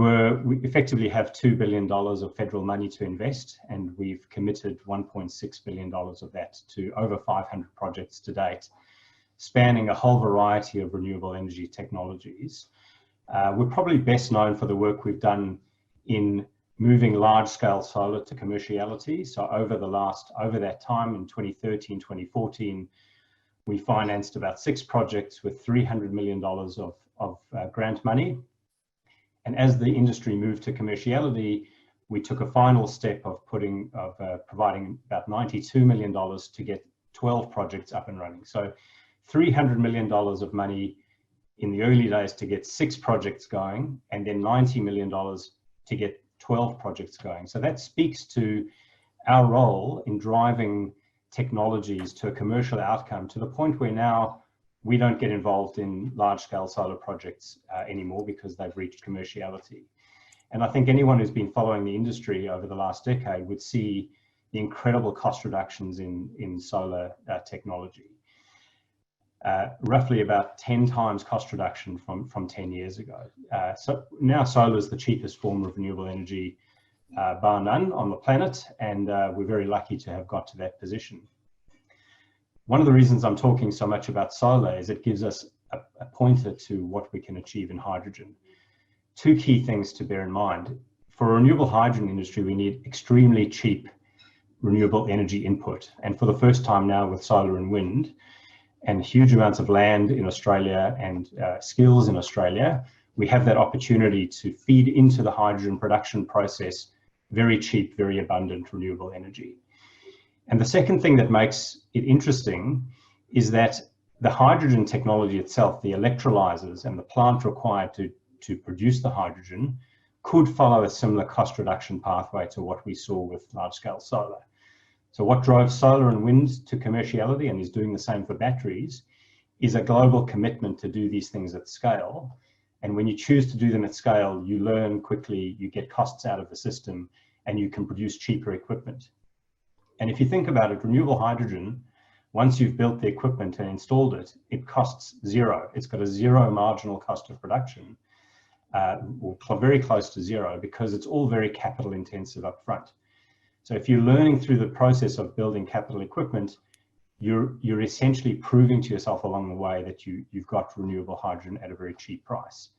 effectively have $2 billion of federal money to invest, and we've committed $1.6 billion of that to over 500 projects to date, spanning a whole variety of renewable energy technologies. We're probably best known for the work we've done in moving large-scale solar to commerciality. So over that time in 2013, 2014, we financed about 6 projects with $300 million of grant money. And as the industry moved to commerciality, we took a final step of providing about $92 million to get 12 projects up and running. So $300 million of money in the early days to get 6 projects going, and then $90 million to get 12 projects going. So that speaks to our role in driving technologies to a commercial outcome, to the point where now we don't get involved in large-scale solar projects anymore because they've reached commerciality. And I think anyone who's been following the industry over the last decade would see the incredible cost reductions in solar technology. roughly about 10 times cost reduction from 10 years ago. So now solar is the cheapest form of renewable energy, bar none, on the planet, and we're very lucky to have got to that position. One of the reasons I'm talking so much about solar is it gives us a pointer to what we can achieve in hydrogen. Two key things to bear in mind. For a renewable hydrogen industry, we need extremely cheap renewable energy input. And for the first time now with solar and wind, and huge amounts of land in Australia and skills in Australia, we have that opportunity to feed into the hydrogen production process very cheap, very abundant renewable energy. And the second thing that makes it interesting is that the hydrogen technology itself, the electrolyzers and the plant required to produce the hydrogen, could follow a similar cost reduction pathway to what we saw with large-scale solar. So what drove solar and wind to commerciality, and is doing the same for batteries, is a global commitment to do these things at scale. And when you choose to do them at scale, you learn quickly, you get costs out of the system, and you can produce cheaper equipment. And if you think about it, renewable hydrogen, once you've built the equipment and installed it, it costs zero. It's got a zero marginal cost of production, or very close to zero, because it's all very capital intensive up front. So if you're learning through the process of building capital equipment, you're essentially proving to yourself along the way that you've got renewable hydrogen at a very cheap price.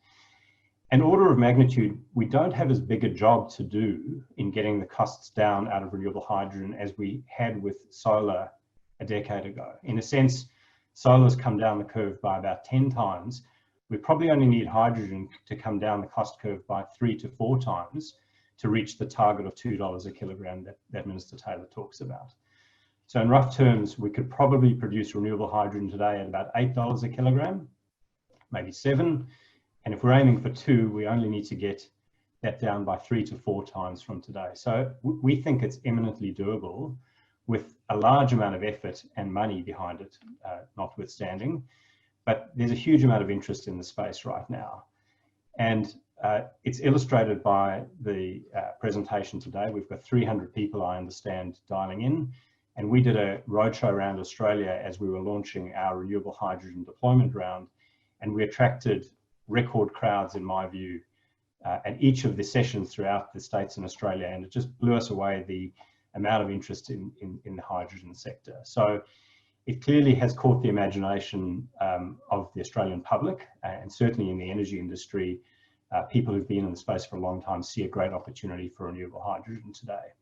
An order of magnitude, we don't have as big a job to do in getting the costs down out of renewable hydrogen as we had with solar a decade ago. In a sense, solar's come down the curve by about 10 times. We probably only need hydrogen to come down the cost curve by 3 to 4 times to reach the target of $2 a kilogram that Minister Taylor talks about. So in rough terms, we could probably produce renewable hydrogen today at about $8 a kilogram, maybe 7. And if we're aiming for 2, we only need to get that down by 3 to 4 times from today. So we think it's eminently doable with a large amount of effort and money behind it, notwithstanding. But there's a huge amount of interest in the space right now. And it's illustrated by the presentation today. We've got 300 people, I understand, dialing in. And we did a roadshow around Australia as we were launching our renewable hydrogen deployment round. And we attracted record crowds, in my view, at each of the sessions throughout the states in Australia. And it just blew us away, the amount of interest in the hydrogen sector. So it clearly has caught the imagination of the Australian public, and certainly in the energy industry. People who've been in the space for a long time see a great opportunity for renewable hydrogen today.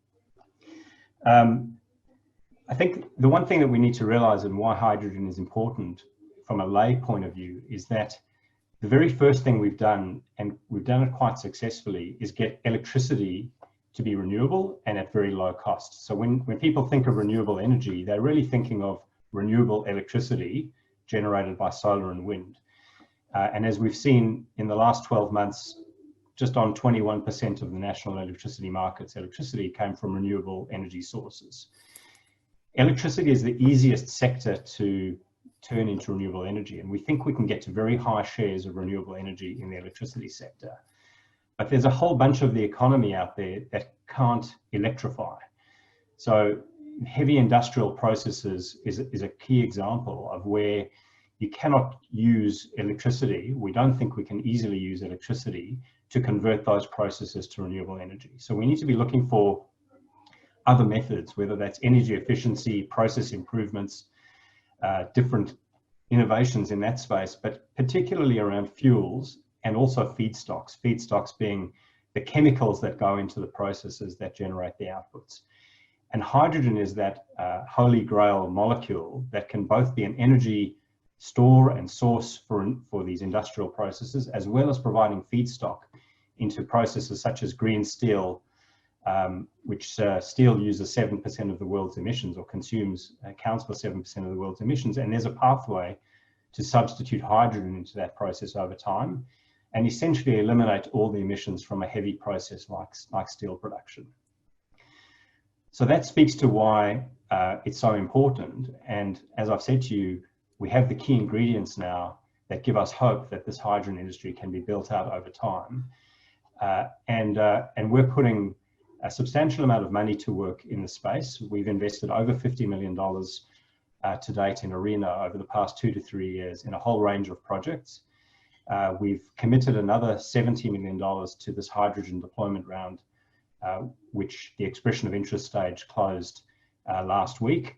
I think the one thing that we need to realize, and why hydrogen is important from a lay point of view, is that the very first thing we've done, and we've done it quite successfully, is get electricity to be renewable and at very low cost. So when people think of renewable energy, they're really thinking of renewable electricity generated by solar and wind. And as we've seen in the last 12 months, just on 21% of the national electricity market's electricity came from renewable energy sources. Electricity is the easiest sector to turn into renewable energy, and we think we can get to very high shares of renewable energy in the electricity sector. But there's a whole bunch of the economy out there that can't electrify. So heavy industrial processes is a key example of where you cannot use electricity. We don't think we can easily use electricity to convert those processes to renewable energy. So we need to be looking for other methods, whether that's energy efficiency, process improvements, different innovations in that space, but particularly around fuels and also feedstocks. Feedstocks being the chemicals that go into the processes that generate the outputs. And hydrogen is that holy grail molecule that can both be an energy store and source for these industrial processes, as well as providing feedstock into processes such as green steel, which steel uses 7% of the world's emissions, or accounts for 7% of the world's emissions. And there's a pathway to substitute hydrogen into that process over time and essentially eliminate all the emissions from a heavy process like steel production. So that speaks to why it's so important. And as I've said to you, we have the key ingredients now that give us hope that this hydrogen industry can be built out over time. And we're putting a substantial amount of money to work in the space. We've invested over $50 million to date in ARENA over the past 2 to 3 years in a whole range of projects. We've committed another $70 million to this hydrogen deployment round, which the expression of interest stage closed last week.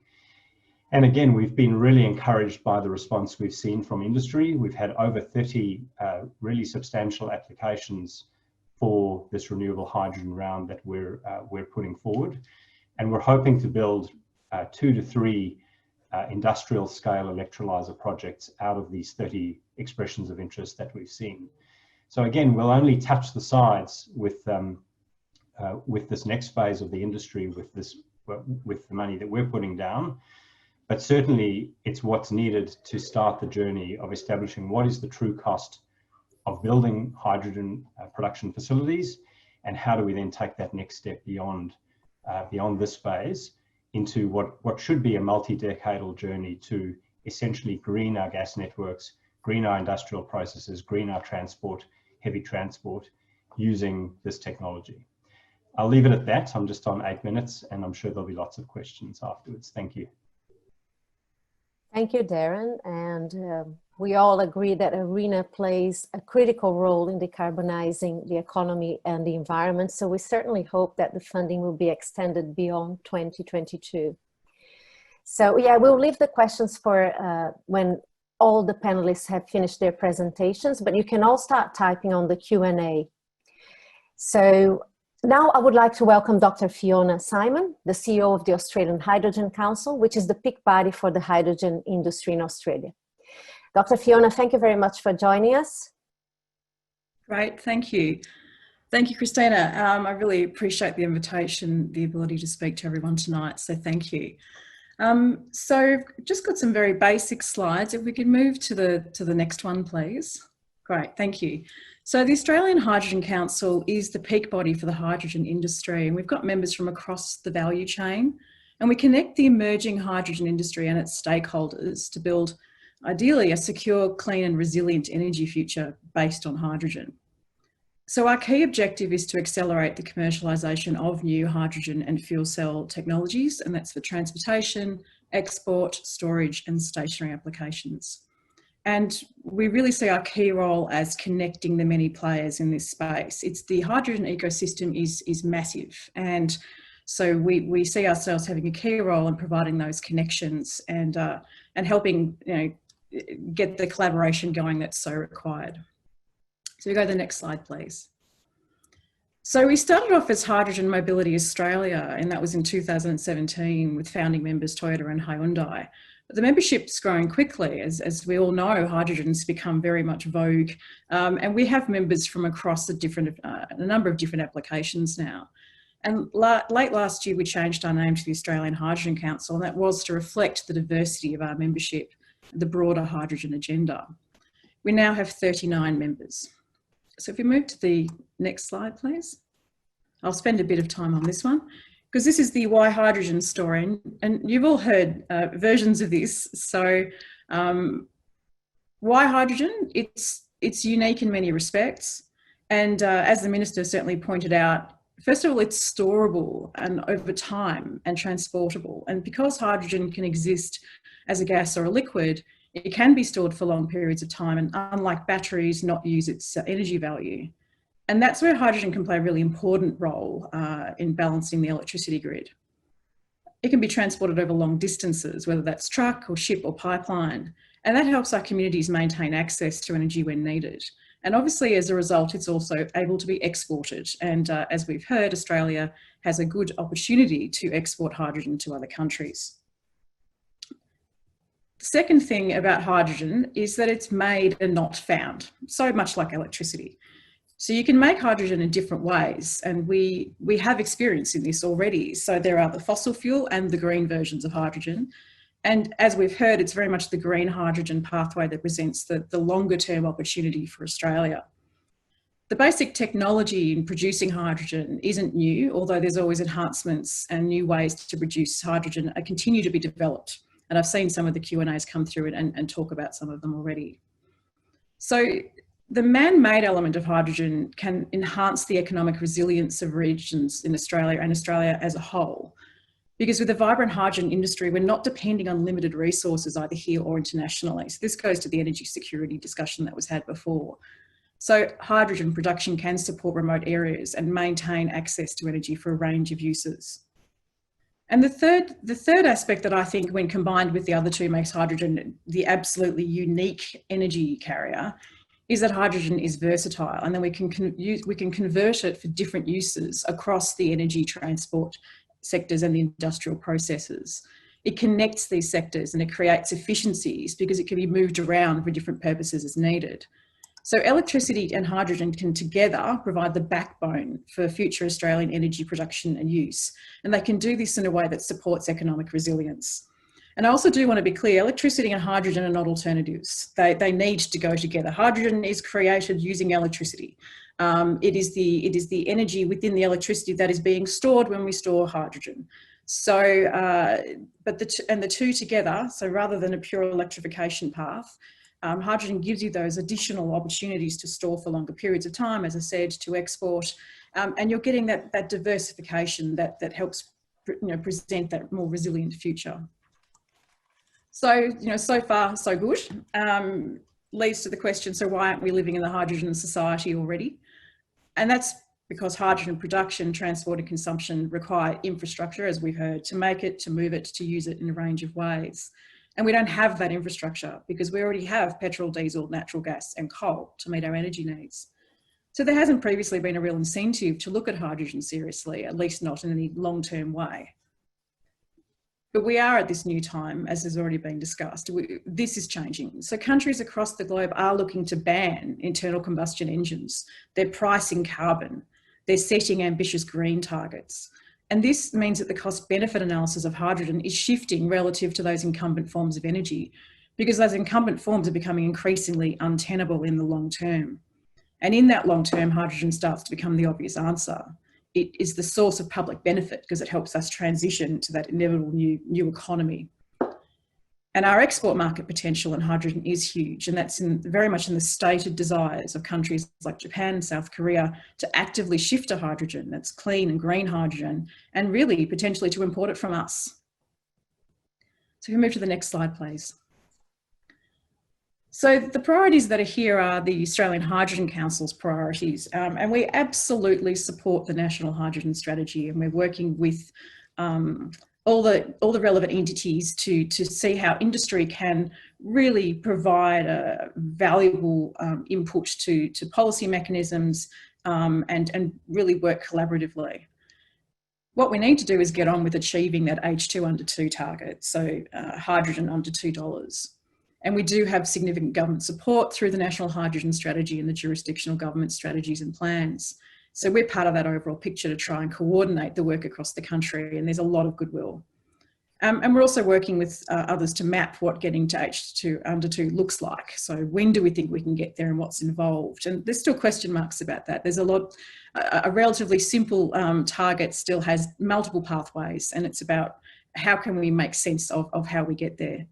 And again, we've been really encouraged by the response we've seen from industry. We've had over 30 really substantial applications for this renewable hydrogen round that we're putting forward. And we're hoping to build 2 to 3 industrial scale electrolyzer projects out of these 30 expressions of interest that we've seen. So again, we'll only touch the sides with this next phase of the industry, with the money that we're putting down. But certainly it's what's needed to start the journey of establishing what is the true cost of building hydrogen production facilities, and how do we then take that next step beyond this phase into what should be a multi-decadal journey to essentially green our gas networks, green our industrial processes, green our transport, heavy transport, using this technology. I'll leave it at that. I'm just on 8 minutes, and I'm sure there'll be lots of questions afterwards. Thank you. Thank you, Darren. And we all agree that ARENA plays a critical role in decarbonizing the economy and the environment. So we certainly hope that the funding will be extended beyond 2022. So yeah, we'll leave the questions for when all the panelists have finished their presentations, but you can all start typing on the Q&A. So now I would like to welcome Dr. Fiona Simon, the CEO of the Australian Hydrogen Council, which is the peak body for the hydrogen industry in Australia. Dr. Fiona, thank you very much for joining us. Great, thank you. Thank you, Christina. I really appreciate the invitation, the ability to speak to everyone tonight, so thank you. So just got some very basic slides. If we could move to the next one, please. Great, thank you. So the Australian Hydrogen Council is the peak body for the hydrogen industry, and we've got members from across the value chain, and we connect the emerging hydrogen industry and its stakeholders to build, ideally, a secure, clean and resilient energy future based on hydrogen. So our key objective is to accelerate the commercialisation of new hydrogen and fuel cell technologies, and that's for transportation, export, storage and stationary applications. And we really see our key role as connecting the many players in this space. The hydrogen ecosystem is massive, and so we see ourselves having a key role in providing those connections and helping get the collaboration going that's so required. So we go to the next slide, please. So we started off as Hydrogen Mobility Australia, and that was in 2017 with founding members Toyota and Hyundai. The membership's growing quickly. As we all know, hydrogen's become very much vogue, and we have members from across a number of different applications now. And late last year, we changed our name to the Australian Hydrogen Council, and that was to reflect the diversity of our membership, the broader hydrogen agenda. We now have 39 members. So if we move to the next slide, please. I'll spend a bit of time on this one, because this is the why hydrogen story, and you've all heard versions of this. So why hydrogen? It's unique in many respects, and as the Minister certainly pointed out, first of all, it's storable and over time and transportable, and because hydrogen can exist as a gas or a liquid, it can be stored for long periods of time, and unlike batteries, not use its energy value. And that's where hydrogen can play a really important role in balancing the electricity grid. It can be transported over long distances, whether that's truck or ship or pipeline, and that helps our communities maintain access to energy when needed. And obviously, as a result, it's also able to be exported. And as we've heard, Australia has a good opportunity to export hydrogen to other countries. The second thing about hydrogen is that it's made and not found, so much like electricity. So you can make hydrogen in different ways, and we have experience in this already. So there are the fossil fuel and the green versions of hydrogen. And as we've heard, it's very much the green hydrogen pathway that presents the longer term opportunity for Australia. The basic technology in producing hydrogen isn't new, although there's always enhancements and new ways to produce hydrogen continue to be developed. And I've seen some of the Q&As come through and talk about some of them already. So the man-made element of hydrogen can enhance the economic resilience of regions in Australia and Australia as a whole. Because with a vibrant hydrogen industry, we're not depending on limited resources either here or internationally. So this goes to the energy security discussion that was had before. So hydrogen production can support remote areas and maintain access to energy for a range of uses. And the third aspect that I think, when combined with the other two, makes hydrogen the absolutely unique energy carrier is that hydrogen is versatile, and then we can convert it for different uses across the energy transport sectors and the industrial processes. It connects these sectors and it creates efficiencies because it can be moved around for different purposes as needed. So electricity and hydrogen can together provide the backbone for future Australian energy production and use. And they can do this in a way that supports economic resilience. And I also do want to be clear, electricity and hydrogen are not alternatives. They need to go together. Hydrogen is created using electricity. It is the energy within the electricity that is being stored when we store hydrogen. So, but the two together, so rather than a pure electrification path, hydrogen gives you those additional opportunities to store for longer periods of time, as I said, to export, and you're getting that diversification that helps, present that more resilient future. So, so far so good. Leads to the question, so why aren't we living in the hydrogen society already? And that's because hydrogen production, transport and consumption require infrastructure, as we've heard, to make it, to move it, to use it in a range of ways. And we don't have that infrastructure because we already have petrol, diesel, natural gas and coal to meet our energy needs. So there hasn't previously been a real incentive to look at hydrogen seriously, at least not in any long-term way. But we are at this new time, as has already been discussed. This is changing. So countries across the globe are looking to ban internal combustion engines. They're pricing carbon. They're setting ambitious green targets. And this means that the cost-benefit analysis of hydrogen is shifting relative to those incumbent forms of energy, because those incumbent forms are becoming increasingly untenable in the long term. And in that long term, hydrogen starts to become the obvious answer. It is the source of public benefit because it helps us transition to that inevitable new economy. And our export market potential in hydrogen is huge, and that's very much in the stated desires of countries like Japan and South Korea to actively shift to hydrogen that's clean and green hydrogen, and really potentially to import it from us. So we move to the next slide, please. So the priorities that are here are the Australian Hydrogen Council's priorities, and we absolutely support the National Hydrogen Strategy, and we're working with all the relevant entities to see how industry can really provide a valuable input to policy mechanisms and really work collaboratively. What we need to do is get on with achieving that H2 under 2 target, so hydrogen under $2. And we do have significant government support through the National Hydrogen Strategy and the jurisdictional government strategies and plans. So we're part of that overall picture to try and coordinate the work across the country, and there's a lot of goodwill. And we're also working with others to map what getting to H2 under 2 looks like. So when do we think we can get there and what's involved? And there's still question marks about that. There's a relatively simple target still has multiple pathways, and it's about how can we make sense of how we get there.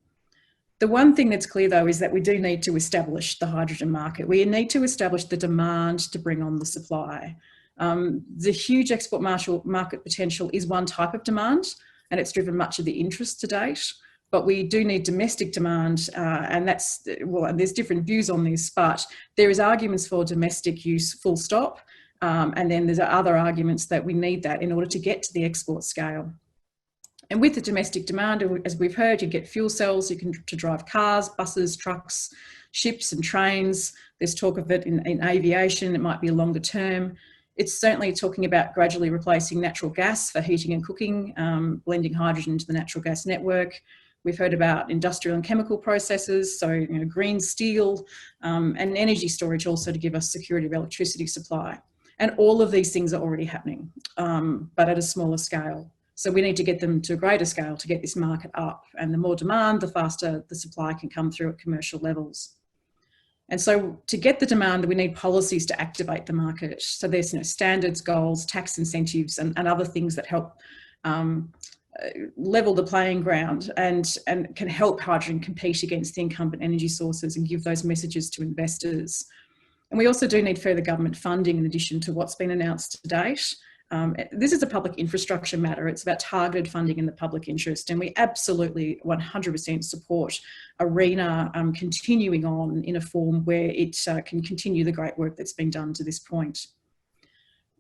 The one thing that's clear, though, is that we do need to establish the hydrogen market. We need to establish the demand to bring on the supply. The huge export market potential is one type of demand, and it's driven much of the interest to date. But we do need domestic demand, and there's different views on this, but there is arguments for domestic use full stop, and then there's other arguments that we need that in order to get to the export scale. And with the domestic demand, as we've heard, you get fuel cells, to drive cars, buses, trucks, ships and trains. There's talk of it in aviation. It might be a longer term. It's certainly talking about gradually replacing natural gas for heating and cooking, blending hydrogen into the natural gas network. We've heard about industrial and chemical processes, so green steel, and energy storage also to give us security of electricity supply. And all of these things are already happening, but at a smaller scale. So we need to get them to a greater scale to get this market up. And the more demand, the faster the supply can come through at commercial levels. And so to get the demand, we need policies to activate the market. So there's standards, goals, tax incentives, and other things that help level the playing ground and can help hydrogen compete against the incumbent energy sources and give those messages to investors. And we also do need further government funding in addition to what's been announced to date. This is a public infrastructure matter. It's about targeted funding in the public interest, and we absolutely 100% support ARENA continuing on in a form where it can continue the great work that's been done to this point.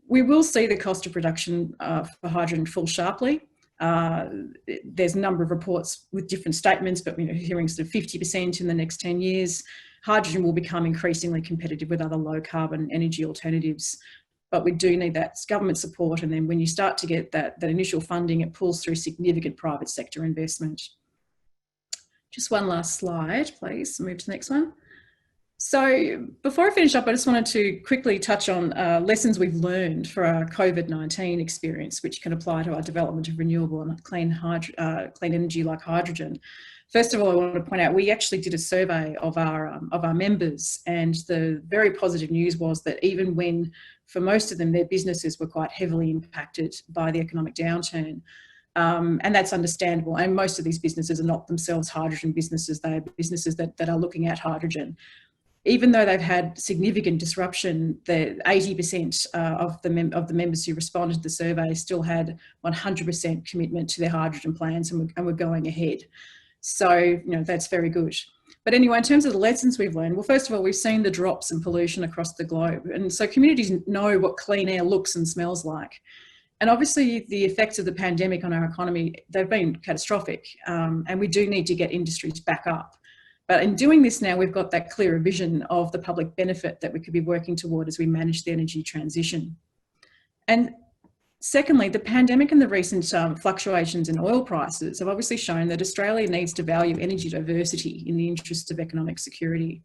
We will see the cost of production for hydrogen fall sharply. There's a number of reports with different statements, but hearing sort of 50% in the next 10 years. Hydrogen will become increasingly competitive with other low carbon energy alternatives. But we do need that government support, and then when you start to get that initial funding, it pulls through significant private sector investment. Just one last slide, please. Move to the next one. So before I finish up, I just wanted to quickly touch on lessons we've learned for our COVID-19 experience, which can apply to our development of renewable and clean energy like hydrogen. First of all, I want to point out we actually did a survey of our members, and the very positive news was that even when, for most of them, their businesses were quite heavily impacted by the economic downturn, and that's understandable. And most of these businesses are not themselves hydrogen businesses; they are businesses that are looking at hydrogen. Even though they've had significant disruption, the 80% of the members who responded to the survey still had 100% commitment to their hydrogen plans and were going ahead. So, that's very good. But anyway, in terms of the lessons we've learned, well, first of all, we've seen the drops in pollution across the globe. And so communities know what clean air looks and smells like. And obviously the effects of the pandemic on our economy, they've been catastrophic. And we do need to get industries back up. But in doing this now, we've got that clearer vision of the public benefit that we could be working toward as we manage the energy transition. And secondly, the pandemic and the recent fluctuations in oil prices have obviously shown that Australia needs to value energy diversity in the interest of economic security.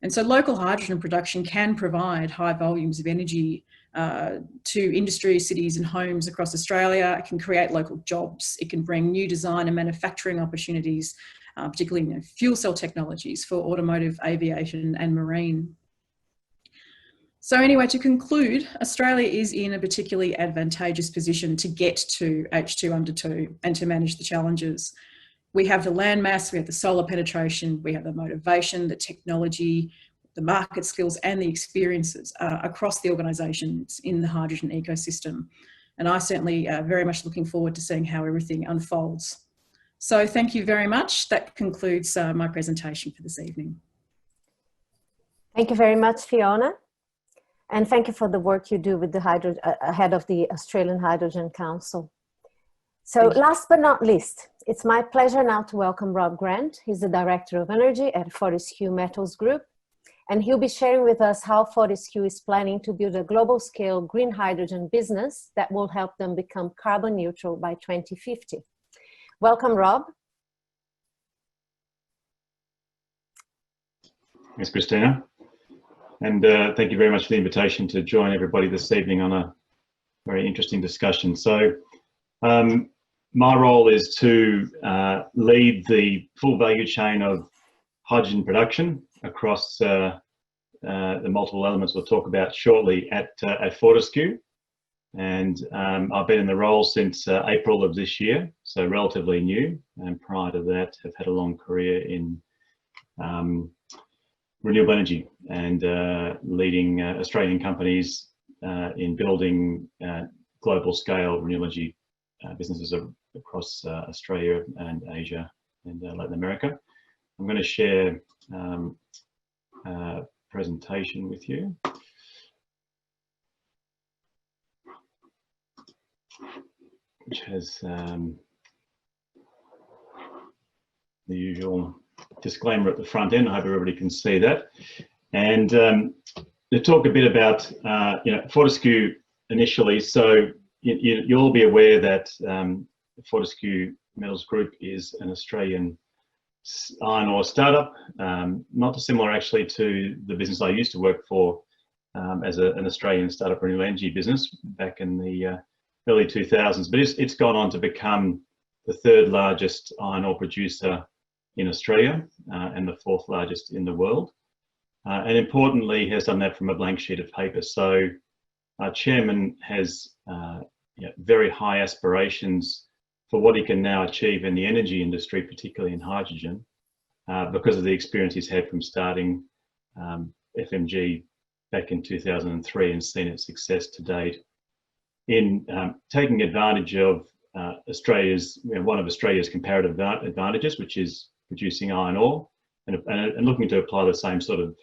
And so local hydrogen production can provide high volumes of energy to industry, cities and homes across Australia. It can create local jobs. It can bring new design and manufacturing opportunities, particularly fuel cell technologies for automotive, aviation and marine. So anyway, to conclude, Australia is in a particularly advantageous position to get to H2 under 2 and to manage the challenges. We have the land mass, we have the solar penetration, we have the motivation, the technology, the market skills and the experiences across the organisations in the hydrogen ecosystem. And I certainly very much looking forward to seeing how everything unfolds. So thank you very much. That concludes my presentation for this evening. Thank you very much, Fiona. And thank you for the work you do with the head of the Australian Hydrogen Council. So last but not least, it's my pleasure now to welcome Rob Grant. He's the Director of Energy at Fortescue Metals Group. And he'll be sharing with us how Fortescue is planning to build a global scale green hydrogen business that will help them become carbon neutral by 2050. Welcome, Rob. Thanks, Christina. And thank you very much for the invitation to join everybody this evening on a very interesting discussion. So my role is to lead the full value chain of hydrogen production across the multiple elements we'll talk about shortly at Fortescue. And I've been in the role since April of this year, so relatively new. And prior to that, have had a long career in renewable energy and leading Australian companies in building global scale renewable energy businesses across Australia and Asia and Latin America. I'm going to share a presentation with you. Which has the usual disclaimer at the front end. I hope everybody can see that. And to talk a bit about Fortescue initially. So you'll all be aware that Fortescue Metals Group is an Australian iron ore startup, not dissimilar actually to the business I used to work for as an Australian startup renewable energy business back in the early 2000s, but it's gone on to become the third largest iron ore producer in Australia and the fourth largest in the world. And importantly, has done that from a blank sheet of paper. So our chairman has very high aspirations for what he can now achieve in the energy industry, particularly in hydrogen, because of the experience he's had from starting FMG back in 2003 and seen its success to date in taking advantage of Australia's, one of Australia's comparative advantages, which is producing iron ore, and looking to apply the same sort of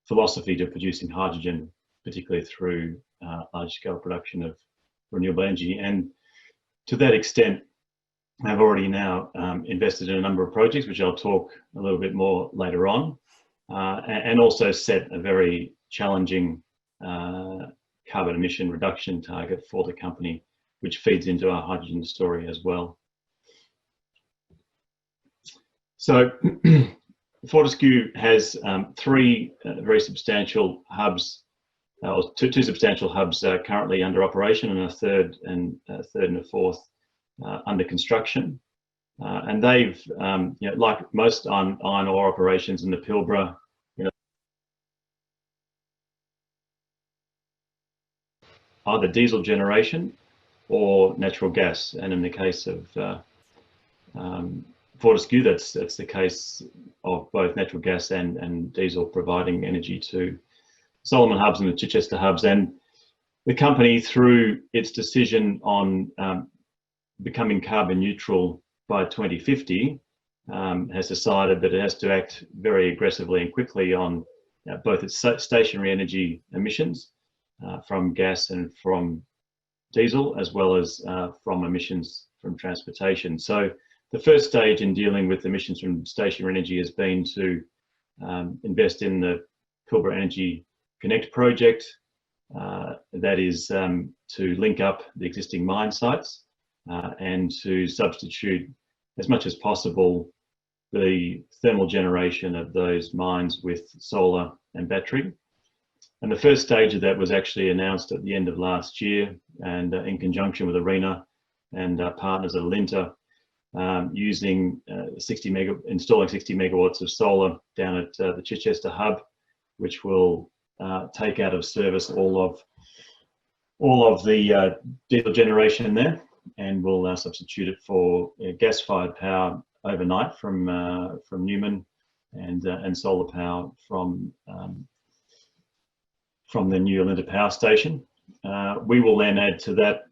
philosophy to producing hydrogen, particularly through large-scale production of renewable energy. And to that extent, I've already now invested in a number of projects, which I'll talk a little bit more later on, and also set a very challenging carbon emission reduction target for the company, which feeds into our hydrogen story as well. So Fortescue has three very substantial hubs, or two substantial hubs currently under operation, and a third and a fourth under construction. And they've, like most iron ore operations in the Pilbara, either diesel generation or natural gas. And in the case of Fortescue, that's the case of both natural gas and diesel providing energy to Solomon hubs and the Chichester hubs. And the company, through its decision on becoming carbon neutral by 2050, has decided that it has to act very aggressively and quickly on both its stationary energy emissions from gas and from diesel, as well as from emissions from transportation. So the first stage in dealing with emissions from stationary energy has been to invest in the Pilbara Energy Connect project, that is to link up the existing mine sites and to substitute as much as possible the thermal generation of those mines with solar and battery. And the first stage of that was actually announced at the end of last year, and in conjunction with ARENA and partners at Alinta, using installing 60 megawatts of solar down at the Chichester hub, which will take out of service all of the diesel generation there, and will substitute it for gas-fired power overnight from Newman, and solar power from the new Alinta power station. We will then add to that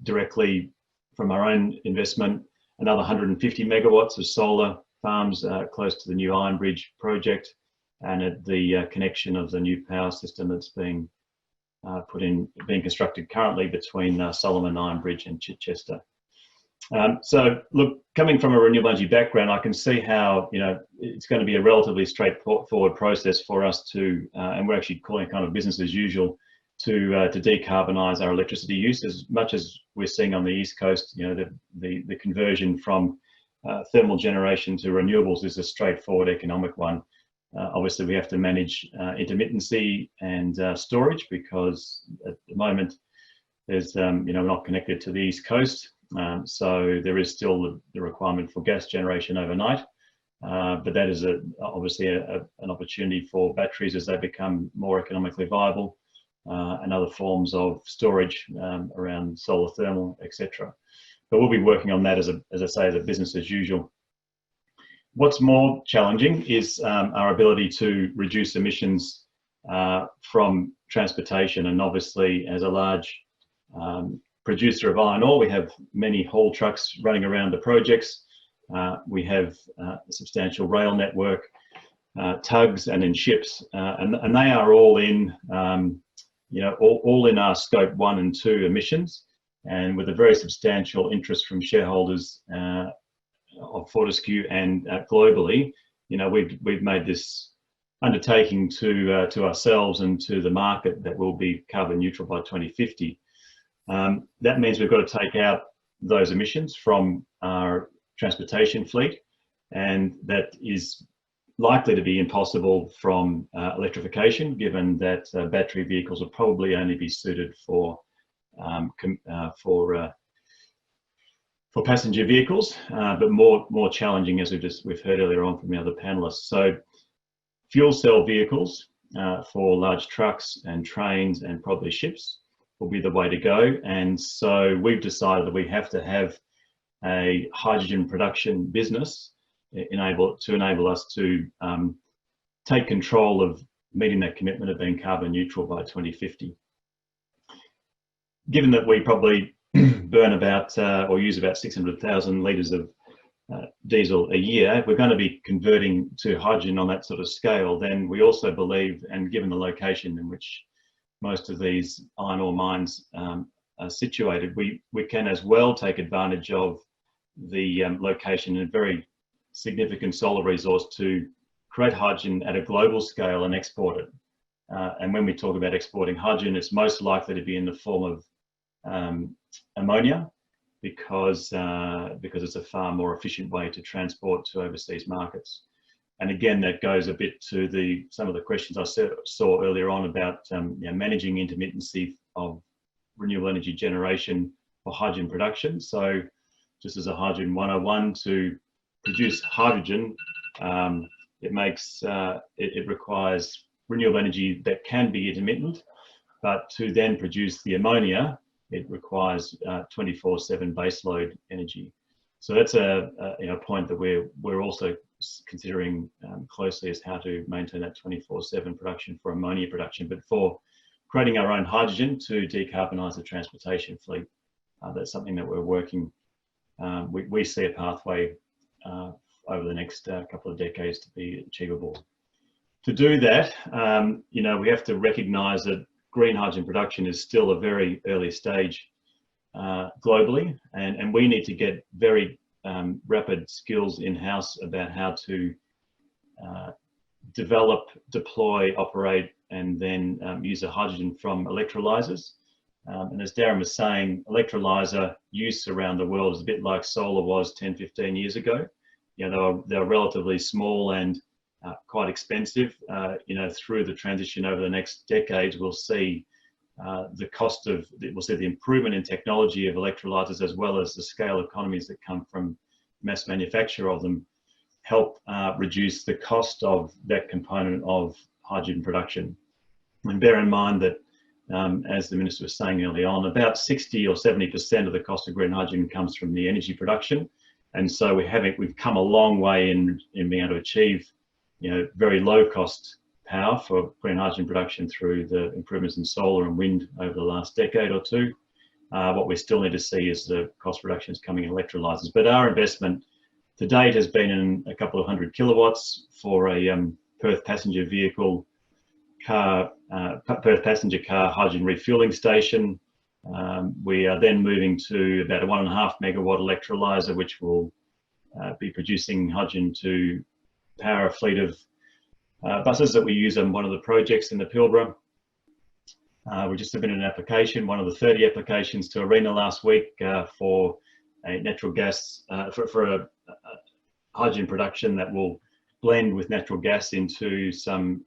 directly from our own investment another 150 megawatts of solar farms close to the new Iron Bridge project, and at the connection of the new power system that's being constructed currently between Solomon, Iron Bridge and Chichester. So look, coming from a renewable energy background, I can see how it's going to be a relatively straightforward process for us to, and we're actually calling it kind of business as usual, to decarbonise our electricity use. As much as we're seeing on the East Coast, the conversion from thermal generation to renewables is a straightforward economic one. Obviously, we have to manage intermittency and storage, because at the moment there's we're not connected to the East Coast. So there is still the requirement for gas generation overnight, but that is obviously an opportunity for batteries as they become more economically viable, and other forms of storage around solar thermal, etc. But we'll be working on that as I say, as a business as usual. What's more challenging is our ability to reduce emissions from transportation, and obviously as a large producer of iron ore, we have many haul trucks running around the projects. We have a substantial rail network, tugs, and then ships, and they are all in, all in our scope 1 and 2 emissions, and with a very substantial interest from shareholders of Fortescue and globally. We've made this undertaking to ourselves and to the market that we'll be carbon neutral by 2050. That means we've got to take out those emissions from our transportation fleet, and that is likely to be impossible from electrification, given that battery vehicles will probably only be suited for passenger vehicles, but more challenging, as we've heard earlier on from the other panelists. So fuel cell vehicles for large trucks and trains and probably ships will be the way to go. And so we've decided that we have to have a hydrogen production business to enable us to take control of meeting that commitment of being carbon neutral by 2050. given that we probably burn about or use about 600,000 litres of diesel a year, if we're going to be converting to hydrogen on that sort of scale, then we also believe, and given the location in which most of these iron ore mines are situated, we can as well take advantage of the location and a very significant solar resource to create hydrogen at a global scale and export it. And when we talk about exporting hydrogen, it's most likely to be in the form of ammonia, because it's a far more efficient way to transport to overseas markets. And again, that goes a bit to some of the questions I saw earlier on about managing intermittency of renewable energy generation for hydrogen production. So just as a hydrogen 101, to produce hydrogen, it requires renewable energy that can be intermittent, but to then produce the ammonia, it requires 24/7 baseload energy. So that's a point that we're also considering closely, as how to maintain that 24/7 production for ammonia production. But for creating our own hydrogen to decarbonise the transportation fleet, that's something that we're working. We see a pathway over the next couple of decades to be achievable. To do that, we have to recognise that green hydrogen production is still a very early stage globally, and we need to get very rapid skills in-house about how to develop, deploy, operate, and then use the hydrogen from electrolyzers. And as Darren was saying, electrolyzer use around the world is a bit like solar was 10, 15 years ago. They were relatively small and quite expensive. Through the transition over the next decades, we'll see the improvement in technology of electrolyzers, as well as the scale economies that come from mass manufacture of them, help reduce the cost of that component of hydrogen production. And bear in mind that, as the Minister was saying early on, about 60 or 70% of the cost of green hydrogen comes from the energy production. And so we've come a long way in being able to achieve very low cost power for green hydrogen production through the improvements in solar and wind over the last decade or two. What we still need to see is the cost reductions coming in electrolyzers. But our investment to date has been in a couple of 100 kilowatts for a Perth passenger car hydrogen refueling station. We are then moving to about a 1.5 megawatt electrolyzer, which will be producing hydrogen to power a fleet of buses that we use on one of the projects in the Pilbara. We just submitted an application, one of the 30 applications to ARENA last week for a natural gas, for a hydrogen production that will blend with natural gas into some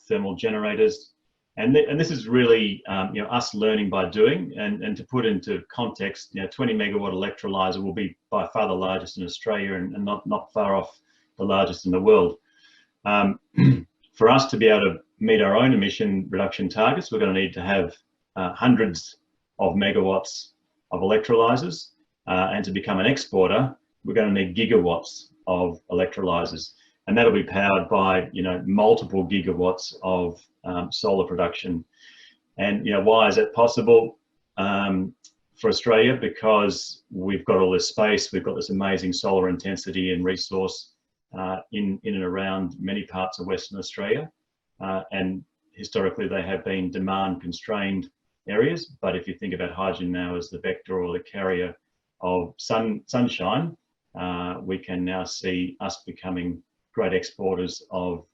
thermal generators. And this is really us learning by doing, and to put into context, 20 megawatt electrolyzer will be by far the largest in Australia, and not far off the largest in the world. For us to be able to meet our own emission reduction targets, we're going to need to have hundreds of megawatts of electrolyzers, and to become an exporter, we're going to need gigawatts of electrolyzers, and that'll be powered by multiple gigawatts of solar production. And why is that possible for Australia? Because we've got all this space, we've got this amazing solar intensity and resource in and around many parts of Western Australia, and historically they have been demand constrained areas. But if you think about hydrogen now as the vector or the carrier of sunshine, we can now see us becoming great exporters of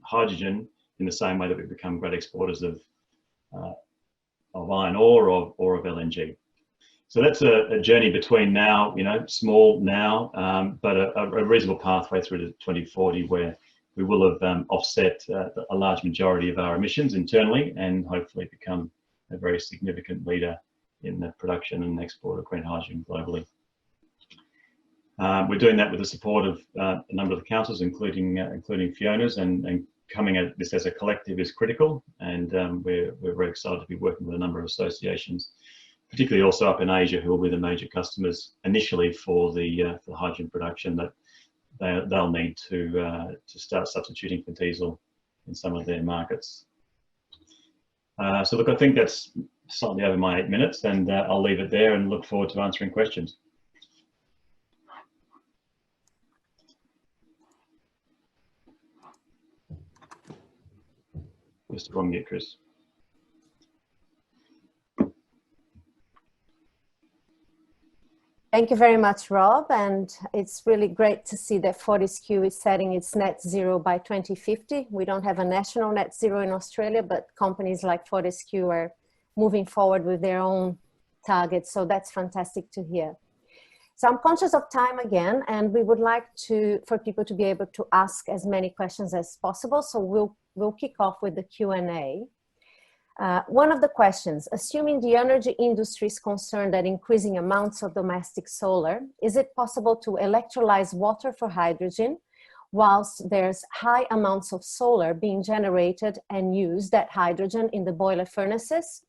hydrogen in the same way that we've become great exporters of iron ore or of LNG. So that's a journey between now, small now, but a reasonable pathway through to 2040, where we will have offset a large majority of our emissions internally, and hopefully become a very significant leader in the production and export of green hydrogen globally. We're doing that with the support of a number of the councils, including Fiona's, and coming at this as a collective is critical. And we're very excited to be working with a number of associations, particularly also up in Asia, who will be the major customers initially for the hydrogen production that they'll need to start substituting for diesel in some of their markets. So look, I think that's slightly over my 8 minutes, and I'll leave it there and look forward to answering questions. Just on mute, Chris. Thank you very much, Rob. And it's really great to see that Fortescue is setting its net zero by 2050. We don't have a national net zero in Australia, but companies like Fortescue are moving forward with their own targets. So that's fantastic to hear. So I'm conscious of time again, and we would like for people to be able to ask as many questions as possible. So we'll kick off with the Q&A. One of the questions, assuming the energy industry is concerned at increasing amounts of domestic solar, is it possible to electrolyze water for hydrogen whilst there's high amounts of solar being generated and use that hydrogen in the boiler furnaces,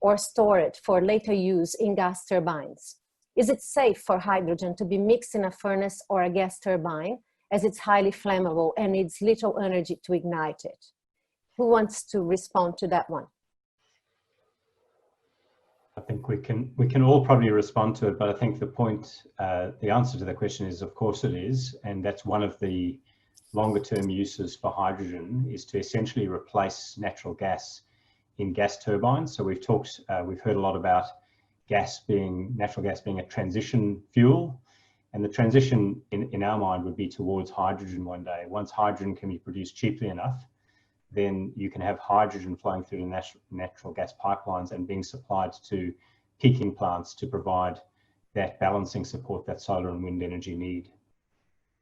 or store it for later use in gas turbines? Is it safe for hydrogen to be mixed in a furnace or a gas turbine, as it's highly flammable and needs little energy to ignite it? Who wants to respond to that one? I think we can all probably respond to it, but I think the answer to the question is, of course it is, and that's one of the longer term uses for hydrogen, is to essentially replace natural gas in gas turbines. So we've heard a lot about natural gas being a transition fuel, and the transition in our mind would be towards hydrogen one day. Once hydrogen can be produced cheaply enough, then you can have hydrogen flowing through the natural gas pipelines and being supplied to peaking plants to provide that balancing support that solar and wind energy need.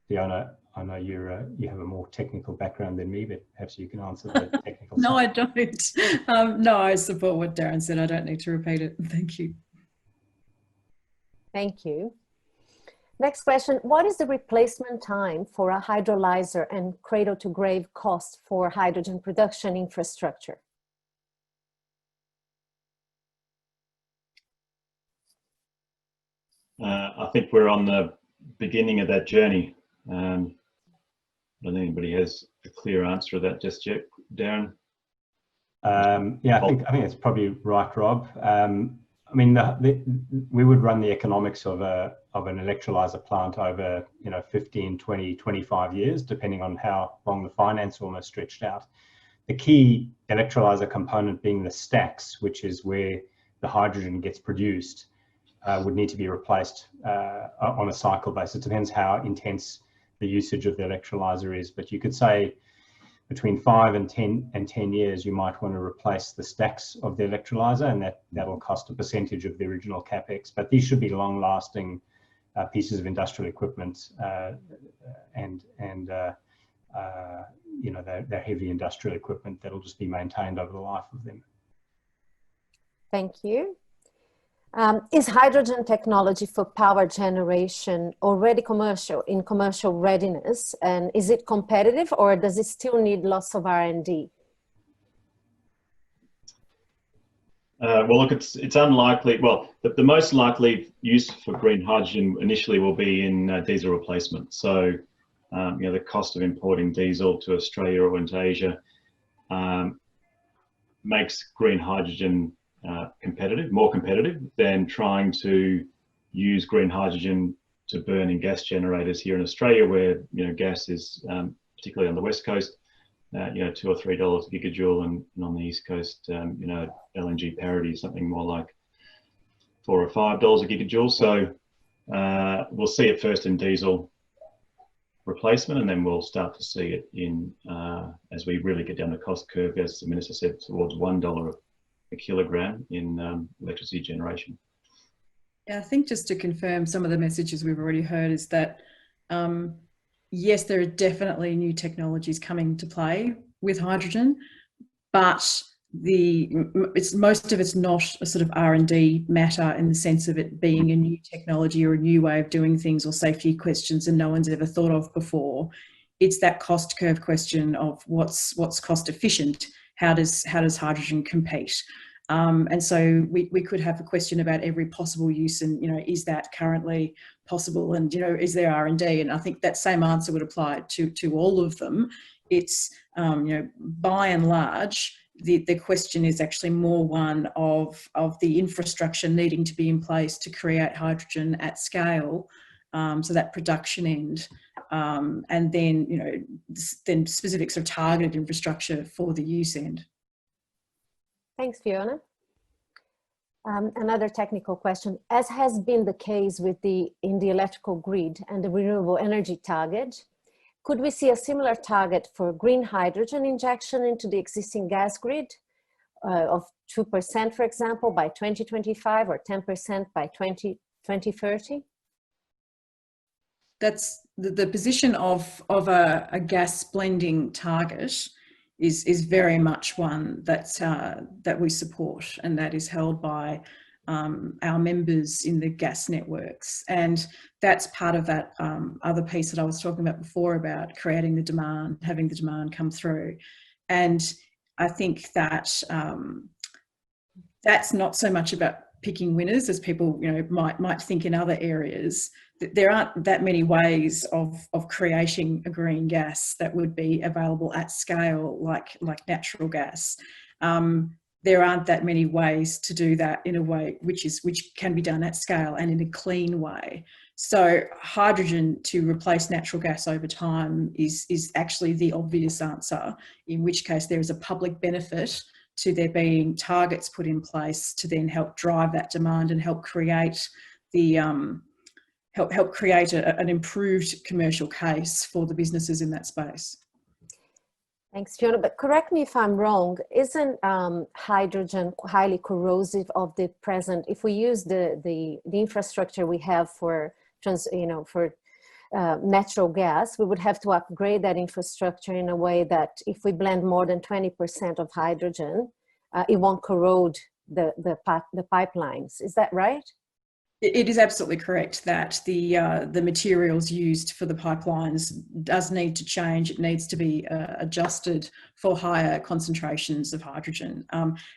Fiona, I know you have a more technical background than me, but perhaps you can answer the technical No, side. I don't. No, I support what Darren said. I don't need to repeat it. Thank you. Thank you. Next question, what is the replacement time for a hydrolyzer and cradle to grave cost for hydrogen production infrastructure? I think we're on the beginning of that journey. I don't think anybody has a clear answer to that just yet. Darren? Yeah, I think that's probably right, Rob. I mean, we would run the economics of an electrolyzer plant over 15, 20, 25 years, depending on how long the finance almost stretched out. The key electrolyzer component being the stacks, which is where the hydrogen gets produced, would need to be replaced on a cycle basis. It depends how intense the usage of the electrolyzer is, but you could say between 5 and 10 years, you might want to replace the stacks of the electrolyzer, and that'll cost a percentage of the original capex. But these should be long-lasting pieces of industrial equipment, and they're heavy industrial equipment that'll just be maintained over the life of them. Thank you. Is hydrogen technology for power generation already in commercial readiness, and is it competitive, or does it still need lots of R&D? Well, look, it's unlikely. Well, the most likely use for green hydrogen initially will be in diesel replacement. So, the cost of importing diesel to Australia or into Asia makes green hydrogen more competitive than trying to use green hydrogen to burn in gas generators here in Australia, where gas is particularly on the west coast, $2 or $3 a gigajoule, and on the east coast, LNG parity is something more like $4 or $5 a gigajoule. So we'll see it first in diesel replacement, and then we'll start to see it in as we really get down the cost curve, as the minister said, towards $1 a kilogram in electricity generation. Yeah, I think just to confirm some of the messages we've already heard is that yes, there are definitely new technologies coming to play with hydrogen, but most of it's not a sort of R&D matter in the sense of it being a new technology or a new way of doing things or safety questions and no one's ever thought of before. It's that cost curve question of what's cost efficient. How does hydrogen compete? And so we could have a question about every possible use, and is that currently possible, and is there R&D? And I think that same answer would apply to all of them. It's by and large, the question is actually more one of the infrastructure needing to be in place to create hydrogen at scale, so that production end, and then, you know, then specifics of targeted infrastructure for the use end. Thanks, Fiona. Another technical question. As has been the case with in the electrical grid and the renewable energy target, could we see a similar target for green hydrogen injection into the existing gas grid of 2%, for example, by 2025 or 10% by 2030? That's the position of a gas blending target is very much one that we support, and that is held by our members in the gas networks. And that's part of that other piece that I was talking about before, about creating the demand, having the demand come through. And I think that that's not so much about picking winners as people, you know, might think in other areas. There aren't that many ways of creating a green gas that would be available at scale like natural gas. There aren't that many ways to do that in a way which can be done at scale and in a clean way. So hydrogen to replace natural gas over time is actually the obvious answer, in which case there is a public benefit to there being targets put in place to then help drive that demand and help create the help create an improved commercial case for the businesses in that space. Thanks, Fiona. But correct me if I'm wrong, isn't hydrogen highly corrosive of the present? If we use the infrastructure we have for natural gas, we would have to upgrade that infrastructure in a way that if we blend more than 20% of hydrogen, it won't corrode the pipelines. Is that right? It is absolutely correct that the materials used for the pipelines does need to change. It needs to be adjusted for higher concentrations of hydrogen,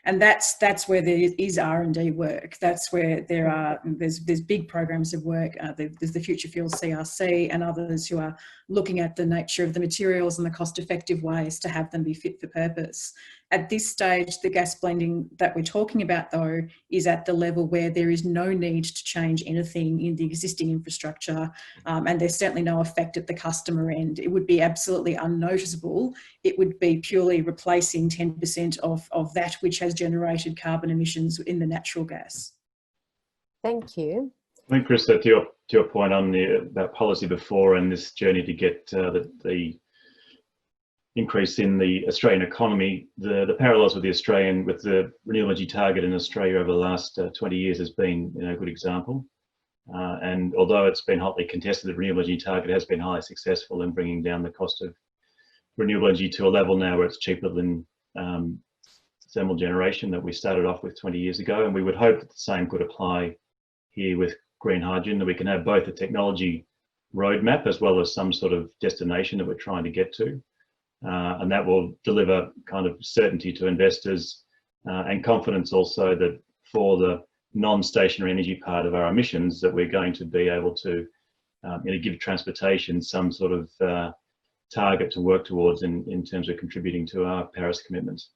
and that's where there is R&D work. That's where there's big programs of work. There's the Future Fuels CRC and others who are looking at the nature of the materials and the cost-effective ways to have them be fit for purpose. At this stage, the gas blending that we're talking about, though, is at the level where there is no need to change anything in the existing infrastructure, and there's certainly no effect at the customer end. It would be absolutely unnoticeable. It would be purely replacing 10% of that which has generated carbon emissions in the natural gas. Thank you. I think, Krista, to your point on that policy before and this journey to get the increase in the Australian economy, the parallels with the renewable energy target in Australia over the last 20 years has been a good example. And although it's been hotly contested, the renewable energy target has been highly successful in bringing down the cost of renewable energy to a level now where it's cheaper than thermal generation that we started off with 20 years ago. And we would hope that the same could apply here with green hydrogen, that we can have both a technology roadmap as well as some sort of destination that we're trying to get to. And that will deliver kind of certainty to investors and confidence also that for the non-stationary energy part of our emissions, that we're going to be able to give transportation some sort of target to work towards in terms of contributing to our Paris commitments.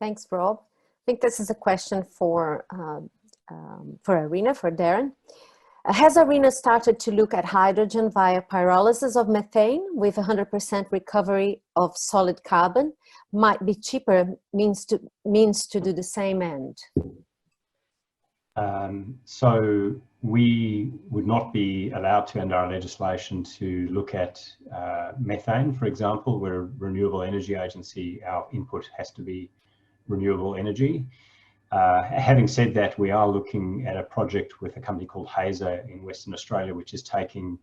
Thanks, Rob. I think this is a question for ARENA, for Darren. Has ARENA started to look at hydrogen via pyrolysis of methane with 100% recovery of solid carbon? Might be cheaper means to do the same end. So we would not be allowed to, under our legislation, to look at methane, for example. We're a renewable energy agency. Our input has to be renewable energy. Having said that, we are looking at a project with a company called Hazer in Western Australia, which is taking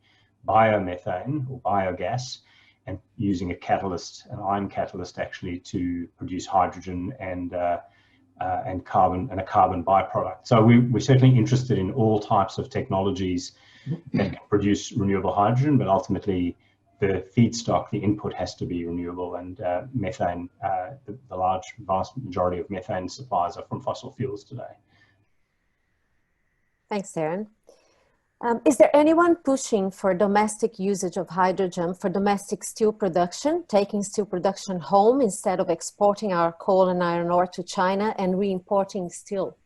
biomethane or biogas and using a catalyst, an iron catalyst actually, to produce hydrogen and carbon and a carbon byproduct. So we're certainly interested in all types of technologies that can produce renewable hydrogen, but ultimately the feedstock, the input has to be renewable, and methane, the vast majority of methane supplies are from fossil fuels today. Thanks, Darren. Is there anyone pushing for domestic usage of hydrogen for domestic steel production, taking steel production home instead of exporting our coal and iron ore to China and re-importing steel?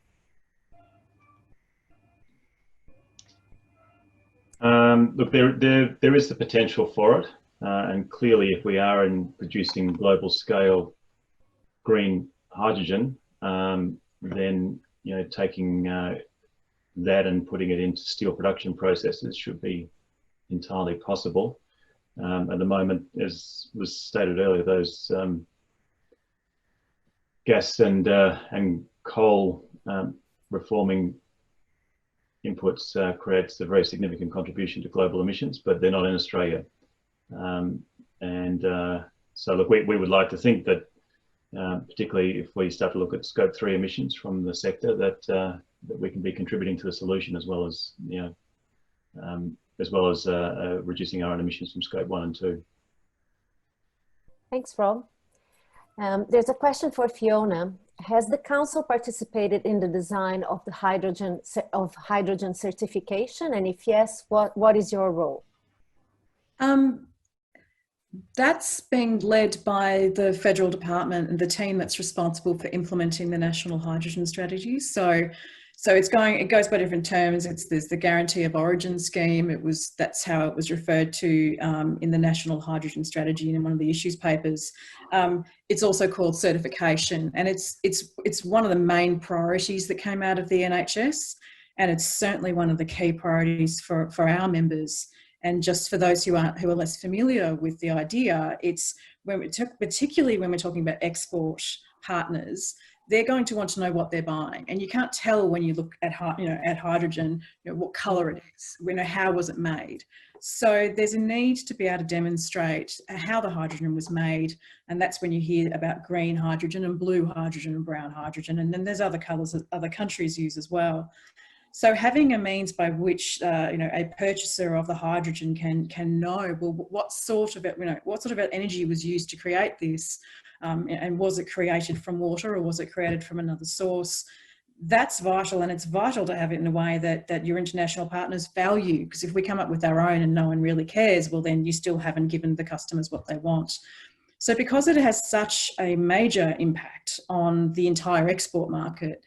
Look, there is the potential for it, and clearly, if we are in producing global scale green hydrogen, then taking that and putting it into steel production processes should be entirely possible. At the moment, as was stated earlier, those gas and coal reforming inputs creates a very significant contribution to global emissions, but they're not in Australia. So look, we would like to think that, particularly if we start to look at scope 3 emissions from the sector, that we can be contributing to the solution as well as reducing our own emissions from scope 1 and 2. Thanks, Rob. There's a question for Fiona. Has the council participated in the design of the hydrogen certification? And if yes, what is your role? That's being led by the federal department and the team that's responsible for implementing the national hydrogen strategy. So it goes by different terms. There's the guarantee of origin scheme. That's how it was referred to in the national hydrogen strategy and in one of the issues papers. It's also called certification, and it's one of the main priorities that came out of the NHS, and it's certainly one of the key priorities for our members. And just for those who are less familiar with the idea, it's particularly when we're talking about export partners, they're going to want to know what they're buying, and you can't tell when you look at hydrogen, what colour it is, how was it made. So there's a need to be able to demonstrate how the hydrogen was made, and that's when you hear about green hydrogen and blue hydrogen and brown hydrogen, and then there's other colours that other countries use as well. So having a means by which a purchaser of the hydrogen can know, well, what sort of energy was used to create this, and was it created from water or was it created from another source? That's vital, and it's vital to have it in a way that your international partners value, because if we come up with our own and no one really cares, well, then you still haven't given the customers what they want. So because it has such a major impact on the entire export market,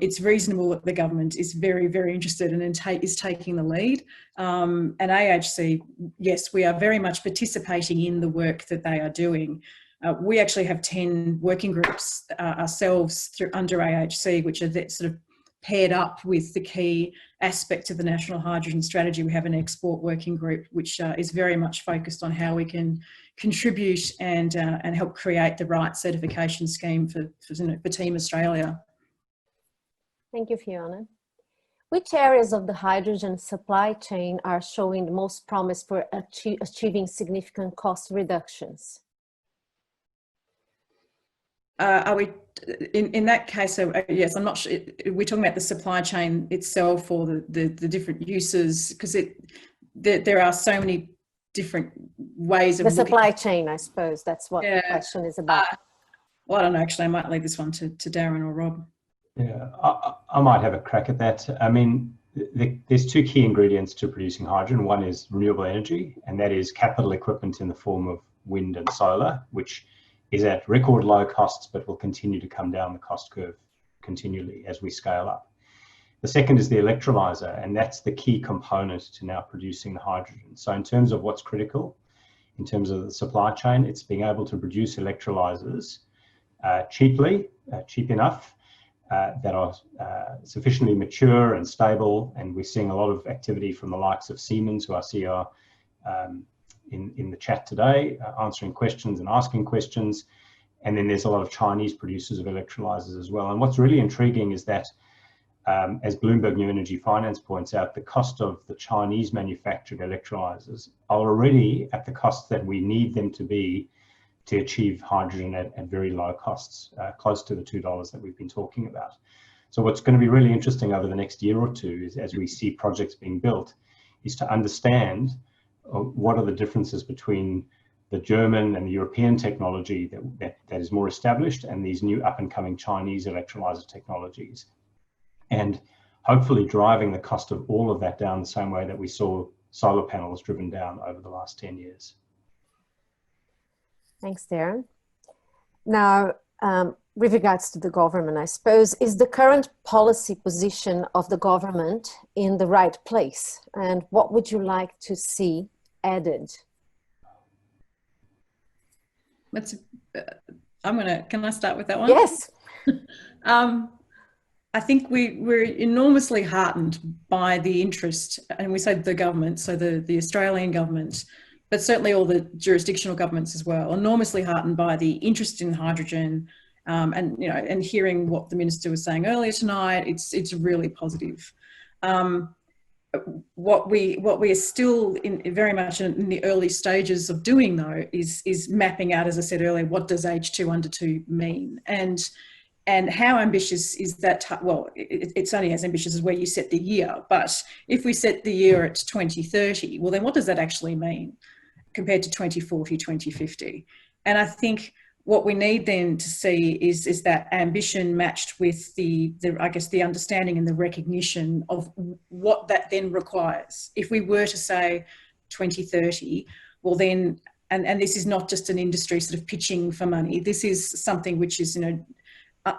it's reasonable that the government is very, very interested and is taking the lead. And AHC, yes, we are very much participating in the work that they are doing. We actually have 10 working groups ourselves under AHC, which are sort of paired up with the key aspects of the National Hydrogen Strategy. We have an export working group, which is very much focused on how we can contribute and help create the right certification scheme for Team Australia. Thank you, Fiona. Which areas of the hydrogen supply chain are showing the most promise for achieving significant cost reductions? Are we, in that case, yes, I'm not sure, we're talking about the supply chain itself or the different uses, because there are so many different ways of the supply chain, I suppose, that's what the question is about. Well, I don't know, actually, I might leave this one to Darren or Rob. Yeah, I might have a crack at that. I mean, there's two key ingredients to producing hydrogen. One is renewable energy, and that is capital equipment in the form of wind and solar, which is at record low costs, but will continue to come down the cost curve continually as we scale up. The second is the electrolyzer, and that's the key component to now producing the hydrogen. So in terms of what's critical, in terms of the supply chain, it's being able to produce electrolyzers cheap enough, that are sufficiently mature and stable, and we're seeing a lot of activity from the likes of Siemens, who I see are in the chat today, answering questions and asking questions. And then there's a lot of Chinese producers of electrolyzers as well. And what's really intriguing is that, as Bloomberg New Energy Finance points out, the cost of the Chinese manufactured electrolyzers are already at the cost that we need them to be to achieve hydrogen at very low costs, close to the $2 that we've been talking about. So what's going to be really interesting over the next year or two is, as we see projects being built, is to understand what are the differences between the German and the European technology that is more established and these new up and coming Chinese electrolyzer technologies. And hopefully driving the cost of all of that down the same way that we saw solar panels driven down over the last 10 years. Thanks, Darren. Now, with regards to the government, I suppose, is the current policy position of the government in the right place? And what would you like to see added? Can I start with that one? Yes. I think we're enormously heartened by the interest, and we say the government, so the Australian government, but certainly all the jurisdictional governments as well, enormously heartened by the interest in hydrogen, and hearing what the minister was saying earlier tonight, it's really positive. What we are still very much in the early stages of doing, though, is mapping out, as I said earlier, what does H2 under 2 mean, and how ambitious is that? Well, it's only as ambitious as where you set the year. But if we set the year at 2030, well, then what does that actually mean compared to 2040, 2050? And I think what we need then to see is that ambition matched with the understanding and the recognition of what that then requires. If we were to say 2030, well then, and this is not just an industry sort of pitching for money, this is something which is,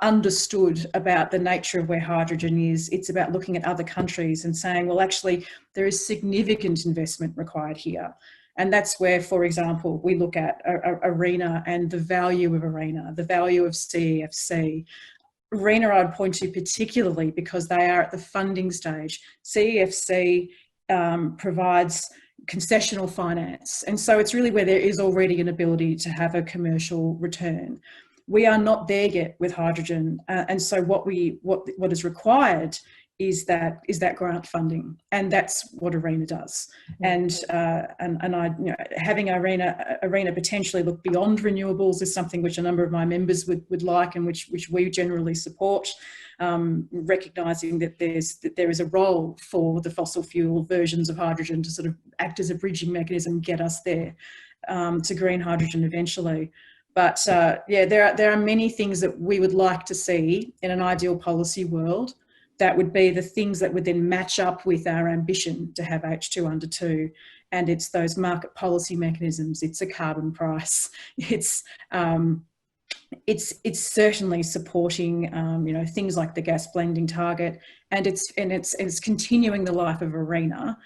understood about the nature of where hydrogen is. It's about looking at other countries and saying, well, actually, there is significant investment required here. And that's where, for example, we look at ARENA and the value of ARENA, the value of CEFC. ARENA I'd point to particularly because they are at the funding stage. CEFC provides concessional finance. And so it's really where there is already an ability to have a commercial return. We are not there yet with hydrogen, and so what is required is that grant funding, and that's what ARENA does. And having ARENA potentially look beyond renewables is something which a number of my members would like, and which we generally support, recognising that there is a role for the fossil fuel versions of hydrogen to sort of act as a bridging mechanism, get us there to green hydrogen eventually. But there are many things that we would like to see in an ideal policy world that would be the things that would then match up with our ambition to have H2 under 2. And it's those market policy mechanisms, it's a carbon price, it's certainly supporting things like the gas blending target, and it's continuing the life of ARENA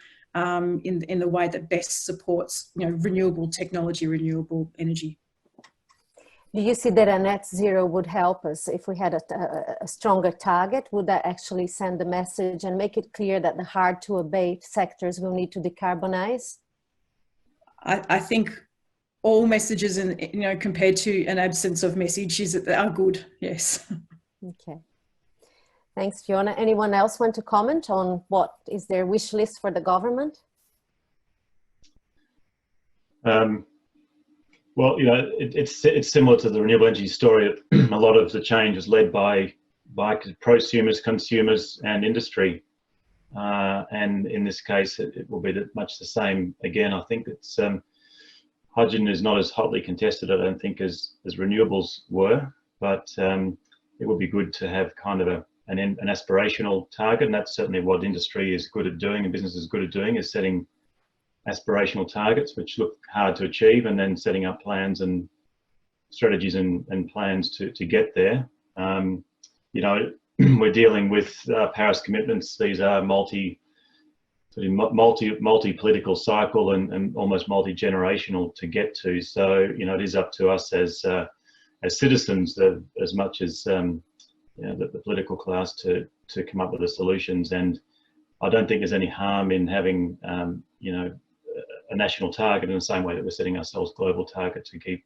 in the way that best supports renewable technology, renewable energy. Do you see that a net zero would help us if we had a stronger target? Would that actually send a message and make it clear that the hard to abate sectors will need to decarbonize? I think all messages, compared to an absence of messages, are good. Yes. Okay. Thanks, Fiona. Anyone else want to comment on what is their wish list for the government? Well, it's similar to the renewable energy story. A lot of the change is led by prosumers, consumers, and industry. And in this case, it will be much the same. Again, I think it's hydrogen is not as hotly contested, I don't think, as renewables were. But it would be good to have kind of an aspirational target, and that's certainly what industry is good at doing, and business is good at doing, is setting aspirational targets which look hard to achieve, and then setting up plans and strategies and plans to get there. We're dealing with Paris commitments. These are multi-political cycle and almost multi-generational to get to. So it is up to us as citizens as much as the political class to come up with the solutions. And I don't think there's any harm in having a national target in the same way that we're setting ourselves global target to keep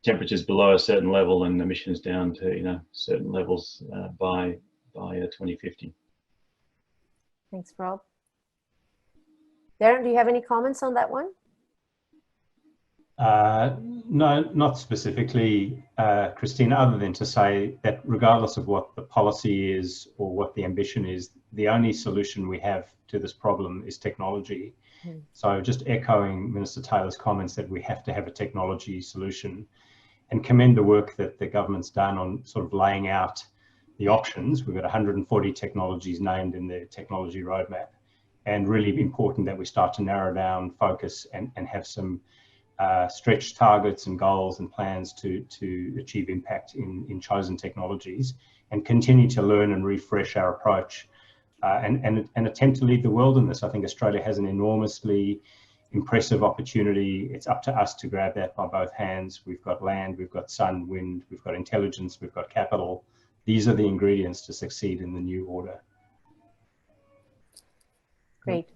temperatures below a certain level and emissions down to certain levels by 2050. Thanks, Rob. Darren, do you have any comments on that one? No, not specifically, Christina, other than to say that regardless of what the policy is or what the ambition is, the only solution we have to this problem is technology. So just echoing Minister Taylor's comments that we have to have a technology solution, and commend the work that the government's done on sort of laying out the options. We've got 140 technologies named in the technology roadmap, and really important that we start to narrow down, focus, and have some stretch targets and goals and plans to achieve impact in chosen technologies, and continue to learn and refresh our approach and attempt to lead the world in this. I think Australia has an enormously impressive opportunity. It's up to us to grab that by both hands. We've got land, we've got sun, wind, we've got intelligence, we've got capital. These are the ingredients to succeed in the new order. Great.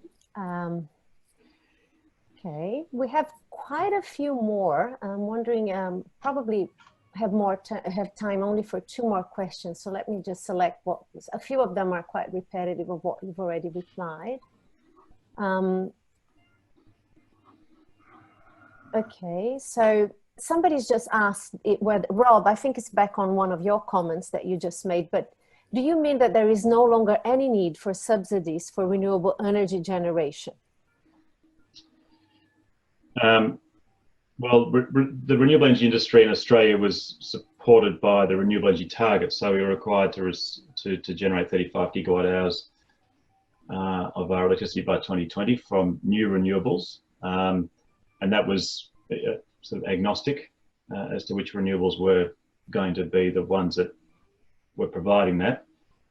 Okay, we have quite a few more. I'm wondering, probably have time only for 2 more questions. So let me just select a few of them are quite repetitive of what you've already replied. Okay, so somebody's just asked Rob, I think it's back on one of your comments that you just made, but do you mean that there is no longer any need for subsidies for renewable energy generation? Well, the renewable energy industry in Australia was supported by the renewable energy target, so we were required to generate 35 gigawatt hours of our electricity by 2020 from new renewables, and that was sort of agnostic as to which renewables were going to be the ones that were providing that.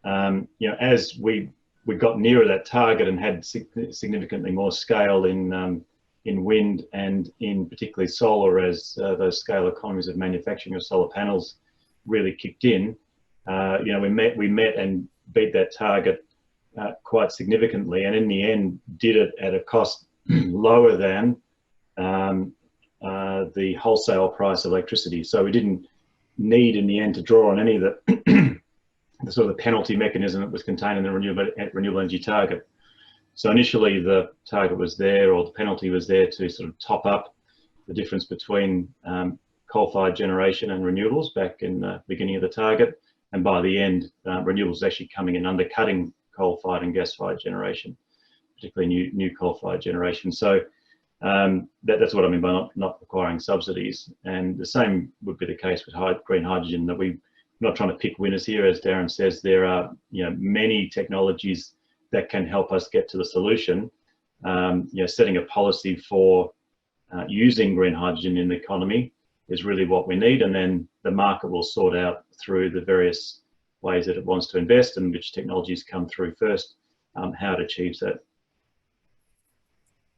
You know, as we got nearer that target and had significantly more scale in wind and in particularly solar, as those scale economies of manufacturing of solar panels really kicked in, you know, we met and beat that target quite significantly, and in the end did it at a cost lower than the wholesale price of electricity. So we didn't need in the end to draw on any of the the sort of penalty mechanism that was contained in the renewable energy target. So initially the target was there, or the penalty was there to sort of top up the difference between coal-fired generation and renewables back in the beginning of the target. And by the end, renewables actually coming in undercutting coal-fired and gas-fired generation, particularly new coal-fired generation. So that's what I mean by not requiring subsidies. And the same would be the case with green hydrogen, that we're not trying to pick winners here. As Darren says, there are many technologies that can help us get to the solution. Setting a policy for using green hydrogen in the economy is really what we need, and then the market will sort out through the various ways that it wants to invest and which technologies come through first, how it achieves that.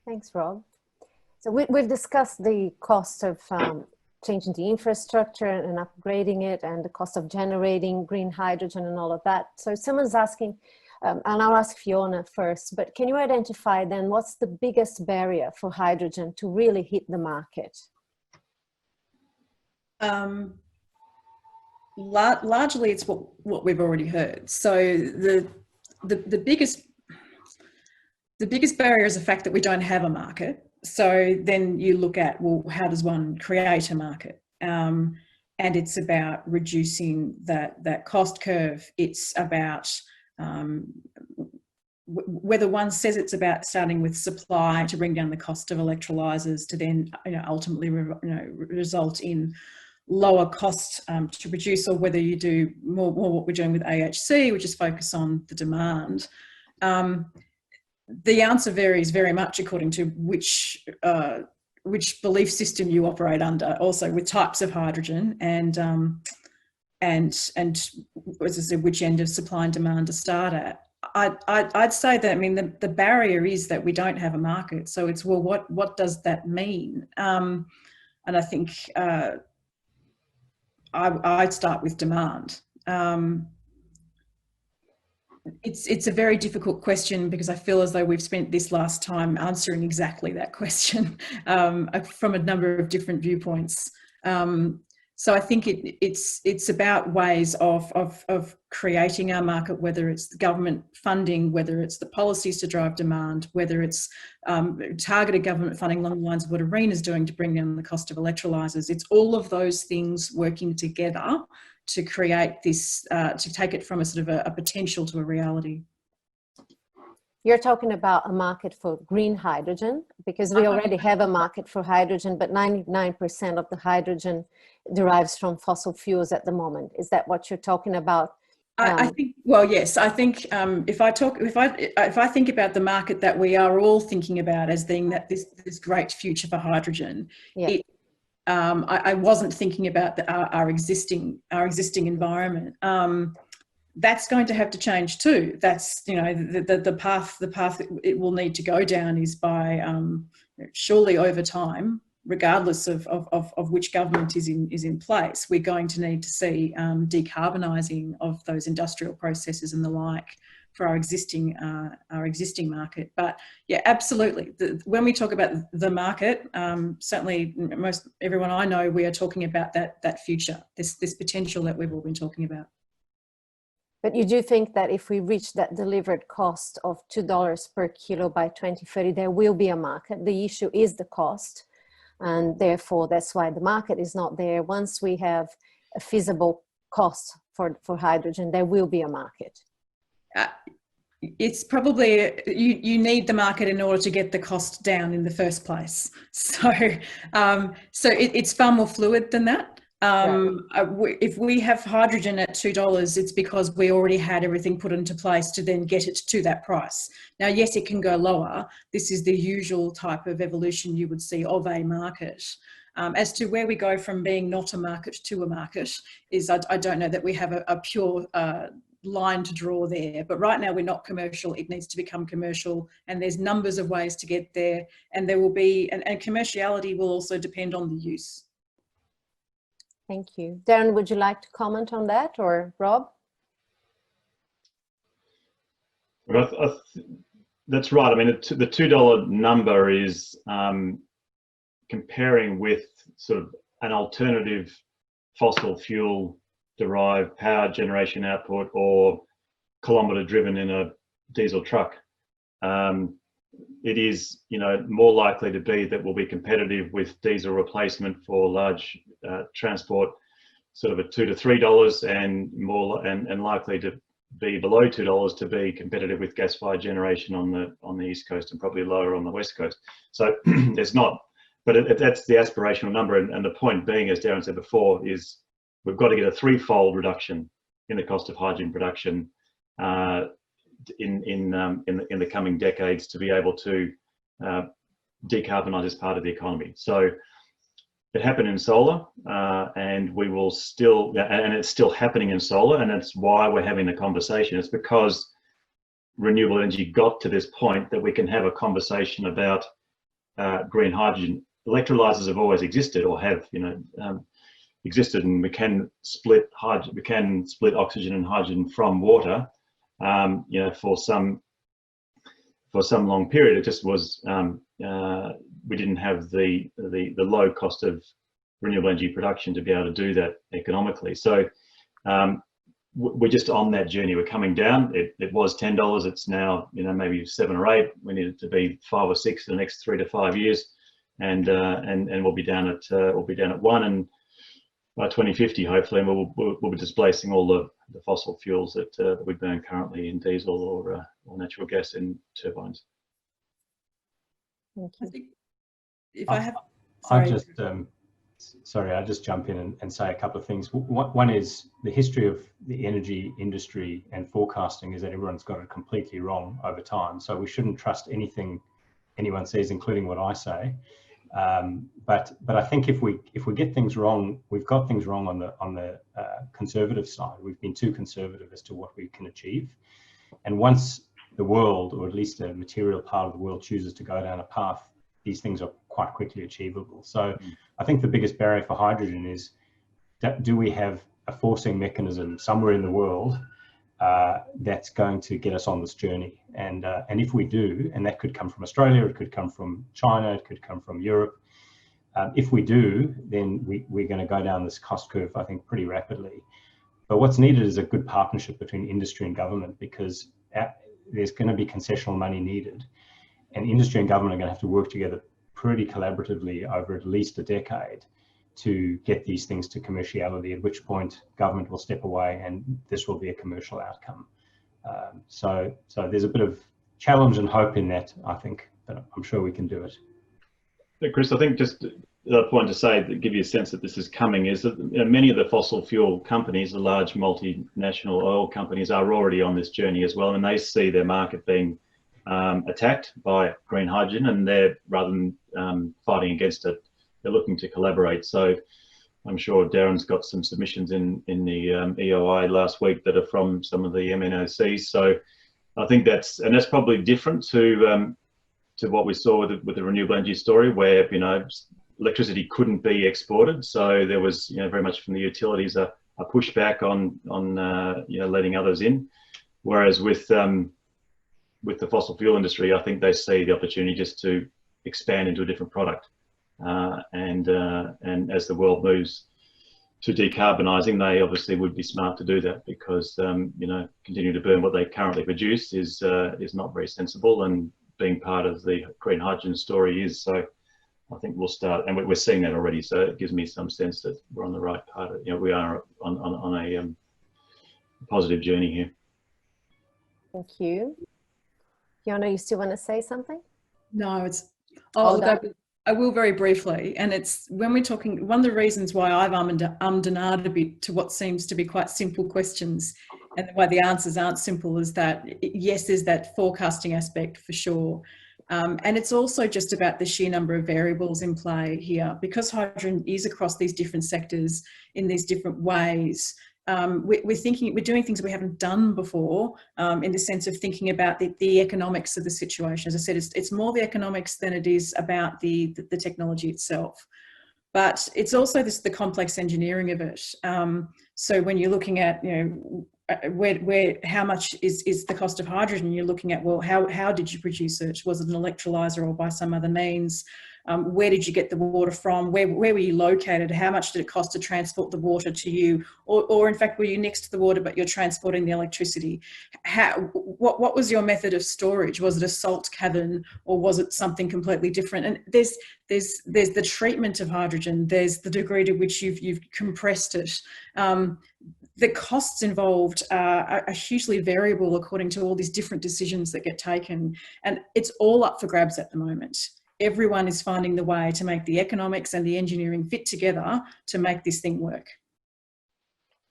Thanks, Rob. So we've discussed the cost of changing the infrastructure and upgrading it, and the cost of generating green hydrogen and all of that. So someone's asking, and I'll ask Fiona first, but can you identify then what's the biggest barrier for hydrogen to really hit the market? Largely it's what we've already heard. So the biggest barrier is the fact that we don't have a market. So then you look at, well, how does one create a market? And it's about reducing that cost curve. It's about whether one says it's about starting with supply to bring down the cost of electrolyzers to then ultimately result in lower cost to produce, or whether you do more what we're doing with AHC, which is focus on the demand. The answer varies very much according to which belief system you operate under, also with types of hydrogen and as I said, which end of supply and demand to start at. I'd say that, I mean, the barrier is that we don't have a market. So it's, well, what does that mean? And I think I'd start with demand. It's a very difficult question, because I feel as though we've spent this last time answering exactly that question from a number of different viewpoints. So I think it's about ways of creating our market, whether it's the government funding, whether it's the policies to drive demand, whether it's targeted government funding along the lines of what ARENA's doing to bring down the cost of electrolyzers. It's all of those things working together to create this, to take it from a sort of a potential to a reality. You're talking about a market for green hydrogen, because we already have a market for hydrogen, but 99% of the hydrogen derives from fossil fuels at the moment. Is that what you're talking about? I think, well, yes, I think if I think about the market that we are all thinking about as being that this great future for hydrogen, Yeah. I wasn't thinking about our existing environment. That's going to have to change too. That's, you know, the path it will need to go down is by surely over time, regardless of which government is in place, we're going to need to see decarbonising of those industrial processes and the like for our existing market. But yeah, absolutely. When we talk about the market, certainly most everyone I know, we are talking about that future, this potential that we've all been talking about. But you do think that if we reach that delivered cost of $2 per kilo by 2030, there will be a market. The issue is the cost. And therefore, that's why the market is not there. Once we have a feasible cost for hydrogen, there will be a market. It's probably, you need the market in order to get the cost down in the first place. So, it's far more fluid than that. If we have hydrogen at $2, it's because we already had everything put into place to then get it to that price. Now, yes, it can go lower. This is the usual type of evolution you would see of a market. As to where we go from being not a market to a market is, I don't know that we have a pure line to draw there, but right now we're not commercial. It needs to become commercial, and there's numbers of ways to get there, and there will be, and commerciality will also depend on the use. Thank you. Darren, would you like to comment on that, or Rob? That's right. I mean, the $2 number is comparing with sort of an alternative fossil fuel derived power generation output or kilometre driven in a diesel truck. It is, you know, more likely to be that we'll be competitive with diesel replacement for large transport, sort of at $2 to $3, and more and likely to be below $2 to be competitive with gas-fired generation on the East Coast and probably lower on the West Coast. So it's not, but that's the aspirational number. And the point being, as Darren said before, is we've got to get a threefold reduction in the cost of hydrogen production in the coming decades to be able to decarbonise as part of the economy. So it happened in solar, and we will still, and it's still happening in solar, and that's why we're having the conversation. It's because renewable energy got to this point that we can have a conversation about green hydrogen. Electrolyzers have always existed, or have, you know, existed, and we can split hydrogen, we can split oxygen and hydrogen from water. You know, for some long period, it just was we didn't have the low cost of renewable energy production to be able to do that economically. So we're just on that journey. We're coming down. It was $10. It's now, you know, maybe 7 or 8. We need it to be 5 or 6 in the next 3 to 5 years, and we'll be down at 1, and by 2050, hopefully, we'll be displacing all the fossil fuels that we burn currently in diesel or natural gas in turbines. Thank you. I think if I have, sorry, I'll just jump in and say a couple of things. One is the history of the energy industry and forecasting is that everyone's got it completely wrong over time. So we shouldn't trust anything anyone says, including what I say. But I think if we get things wrong, we've got things wrong on the conservative side. We've been too conservative as to what we can achieve. And once the world, or at least a material part of the world, chooses to go down a path, these things are quite quickly achievable. So I think the biggest barrier for hydrogen is that, do we have a forcing mechanism somewhere in the world that's going to get us on this journey? And if we do, and that could come from Australia, it could come from China, it could come from Europe. If we do, then we're going to go down this cost curve, I think, pretty rapidly. But what's needed is a good partnership between industry and government, because there's going to be concessional money needed, and industry and government are going to have to work together pretty collaboratively over at least a decade to get these things to commerciality, at which point government will step away and this will be a commercial outcome. So there's a bit of challenge and hope in that, I think, but I'm sure we can do it. Yeah, Chris, I think just the point to say, that give you a sense that this is coming, is that many of the fossil fuel companies, the large multinational oil companies, are already on this journey as well, and they see their market being attacked by green hydrogen, and they're, rather than fighting against it, they're looking to collaborate. So I'm sure Darren's got some submissions in the EOI last week that are from some of the MNOCs. So I think that's probably different to what we saw with the renewable energy story, where electricity couldn't be exported. So there was very much from the utilities a pushback on letting others in. Whereas with the fossil fuel industry, I think they see the opportunity just to expand into a different product. And as the world moves to decarbonising, they obviously would be smart to do that, because continuing to burn what they currently produce is not very sensible, and being part of the green hydrogen story is. So I think we'll start, and we're seeing that already. So it gives me some sense that we're on the right part of, we are on a positive journey here. Thank you. Fiona, you still want to say something? No, I will very briefly, and it's when we're talking, one of the reasons why I've ummed and ahed a bit to what seems to be quite simple questions, and why the answers aren't simple, is that yes, there's that forecasting aspect for sure. And it's also just about the sheer number of variables in play here, because hydrogen is across these different sectors in these different ways. We're doing things we haven't done before, in the sense of thinking about the economics of the situation. As I said, it's more the economics than it is about the technology itself. But it's also the complex engineering of it. So when you're looking at, how much is the cost of hydrogen, you're looking at, well, how did you produce it? Was it an electrolyzer or by some other means? Where did you get the water from? Where were you located? How much did it cost to transport the water to you? Or in fact, were you next to the water but you're transporting the electricity? What was your method of storage? Was it a salt cavern, or was it something completely different? And there's the treatment of hydrogen. There's the degree to which you've compressed it. The costs involved are hugely variable according to all these different decisions that get taken, and it's all up for grabs at the moment. Everyone is finding the way to make the economics and the engineering fit together to make this thing work.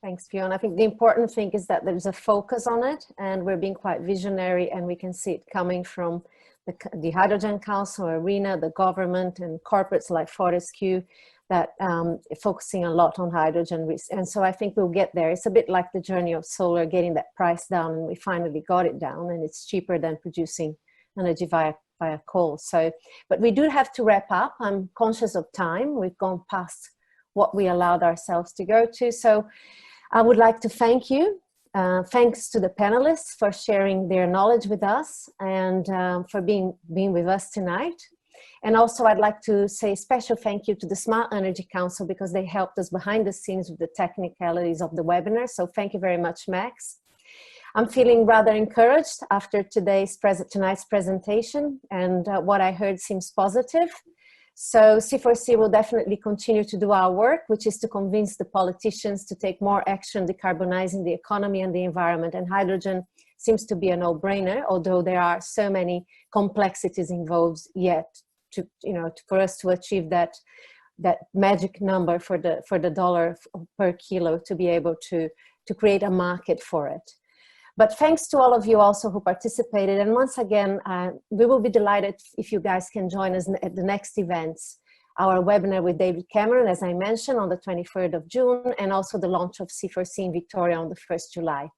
Thanks, Fiona. I think the important thing is that there's a focus on it, and we're being quite visionary, and we can see it coming from the Hydrogen Council arena, the government and corporates like Fortescue, that focusing a lot on hydrogen. And so I think we'll get there. It's a bit like the journey of solar, getting that price down, and we finally got it down, and it's cheaper than producing energy via coal. So, but we do have to wrap up. I'm conscious of time. We've gone past what we allowed ourselves to go to. So I would like to thank you. Thanks to the panelists for sharing their knowledge with us, and for being with us tonight. And also I'd like to say a special thank you to the Smart Energy Council, because they helped us behind the scenes with the technicalities of the webinar. So thank you very much, Max. I'm feeling rather encouraged after tonight's presentation, and what I heard seems positive. So C4C will definitely continue to do our work, which is to convince the politicians to take more action decarbonizing the economy and the environment. And hydrogen seems to be a no-brainer, although there are so many complexities involved yet for us to achieve that magic number for the dollar per kilo, to be able to create a market for it. But thanks to all of you also who participated. And once again, we will be delighted if you guys can join us at the next events. Our webinar with David Cameron, as I mentioned, on the 23rd of June, and also the launch of C4C in Victoria on the 1st July.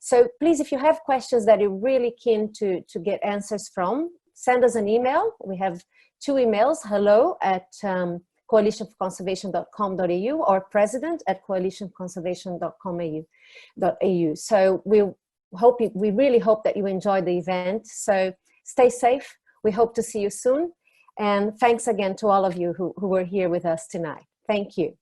So please, if you have questions that you're really keen to get answers from, send us an email. We have 2 emails, hello@coalitionforconservation.com.au or president@coalitionconservation.com.au. So we really hope that you enjoyed the event. So stay safe. We hope to see you soon. And thanks again to all of you who were here with us tonight. Thank you.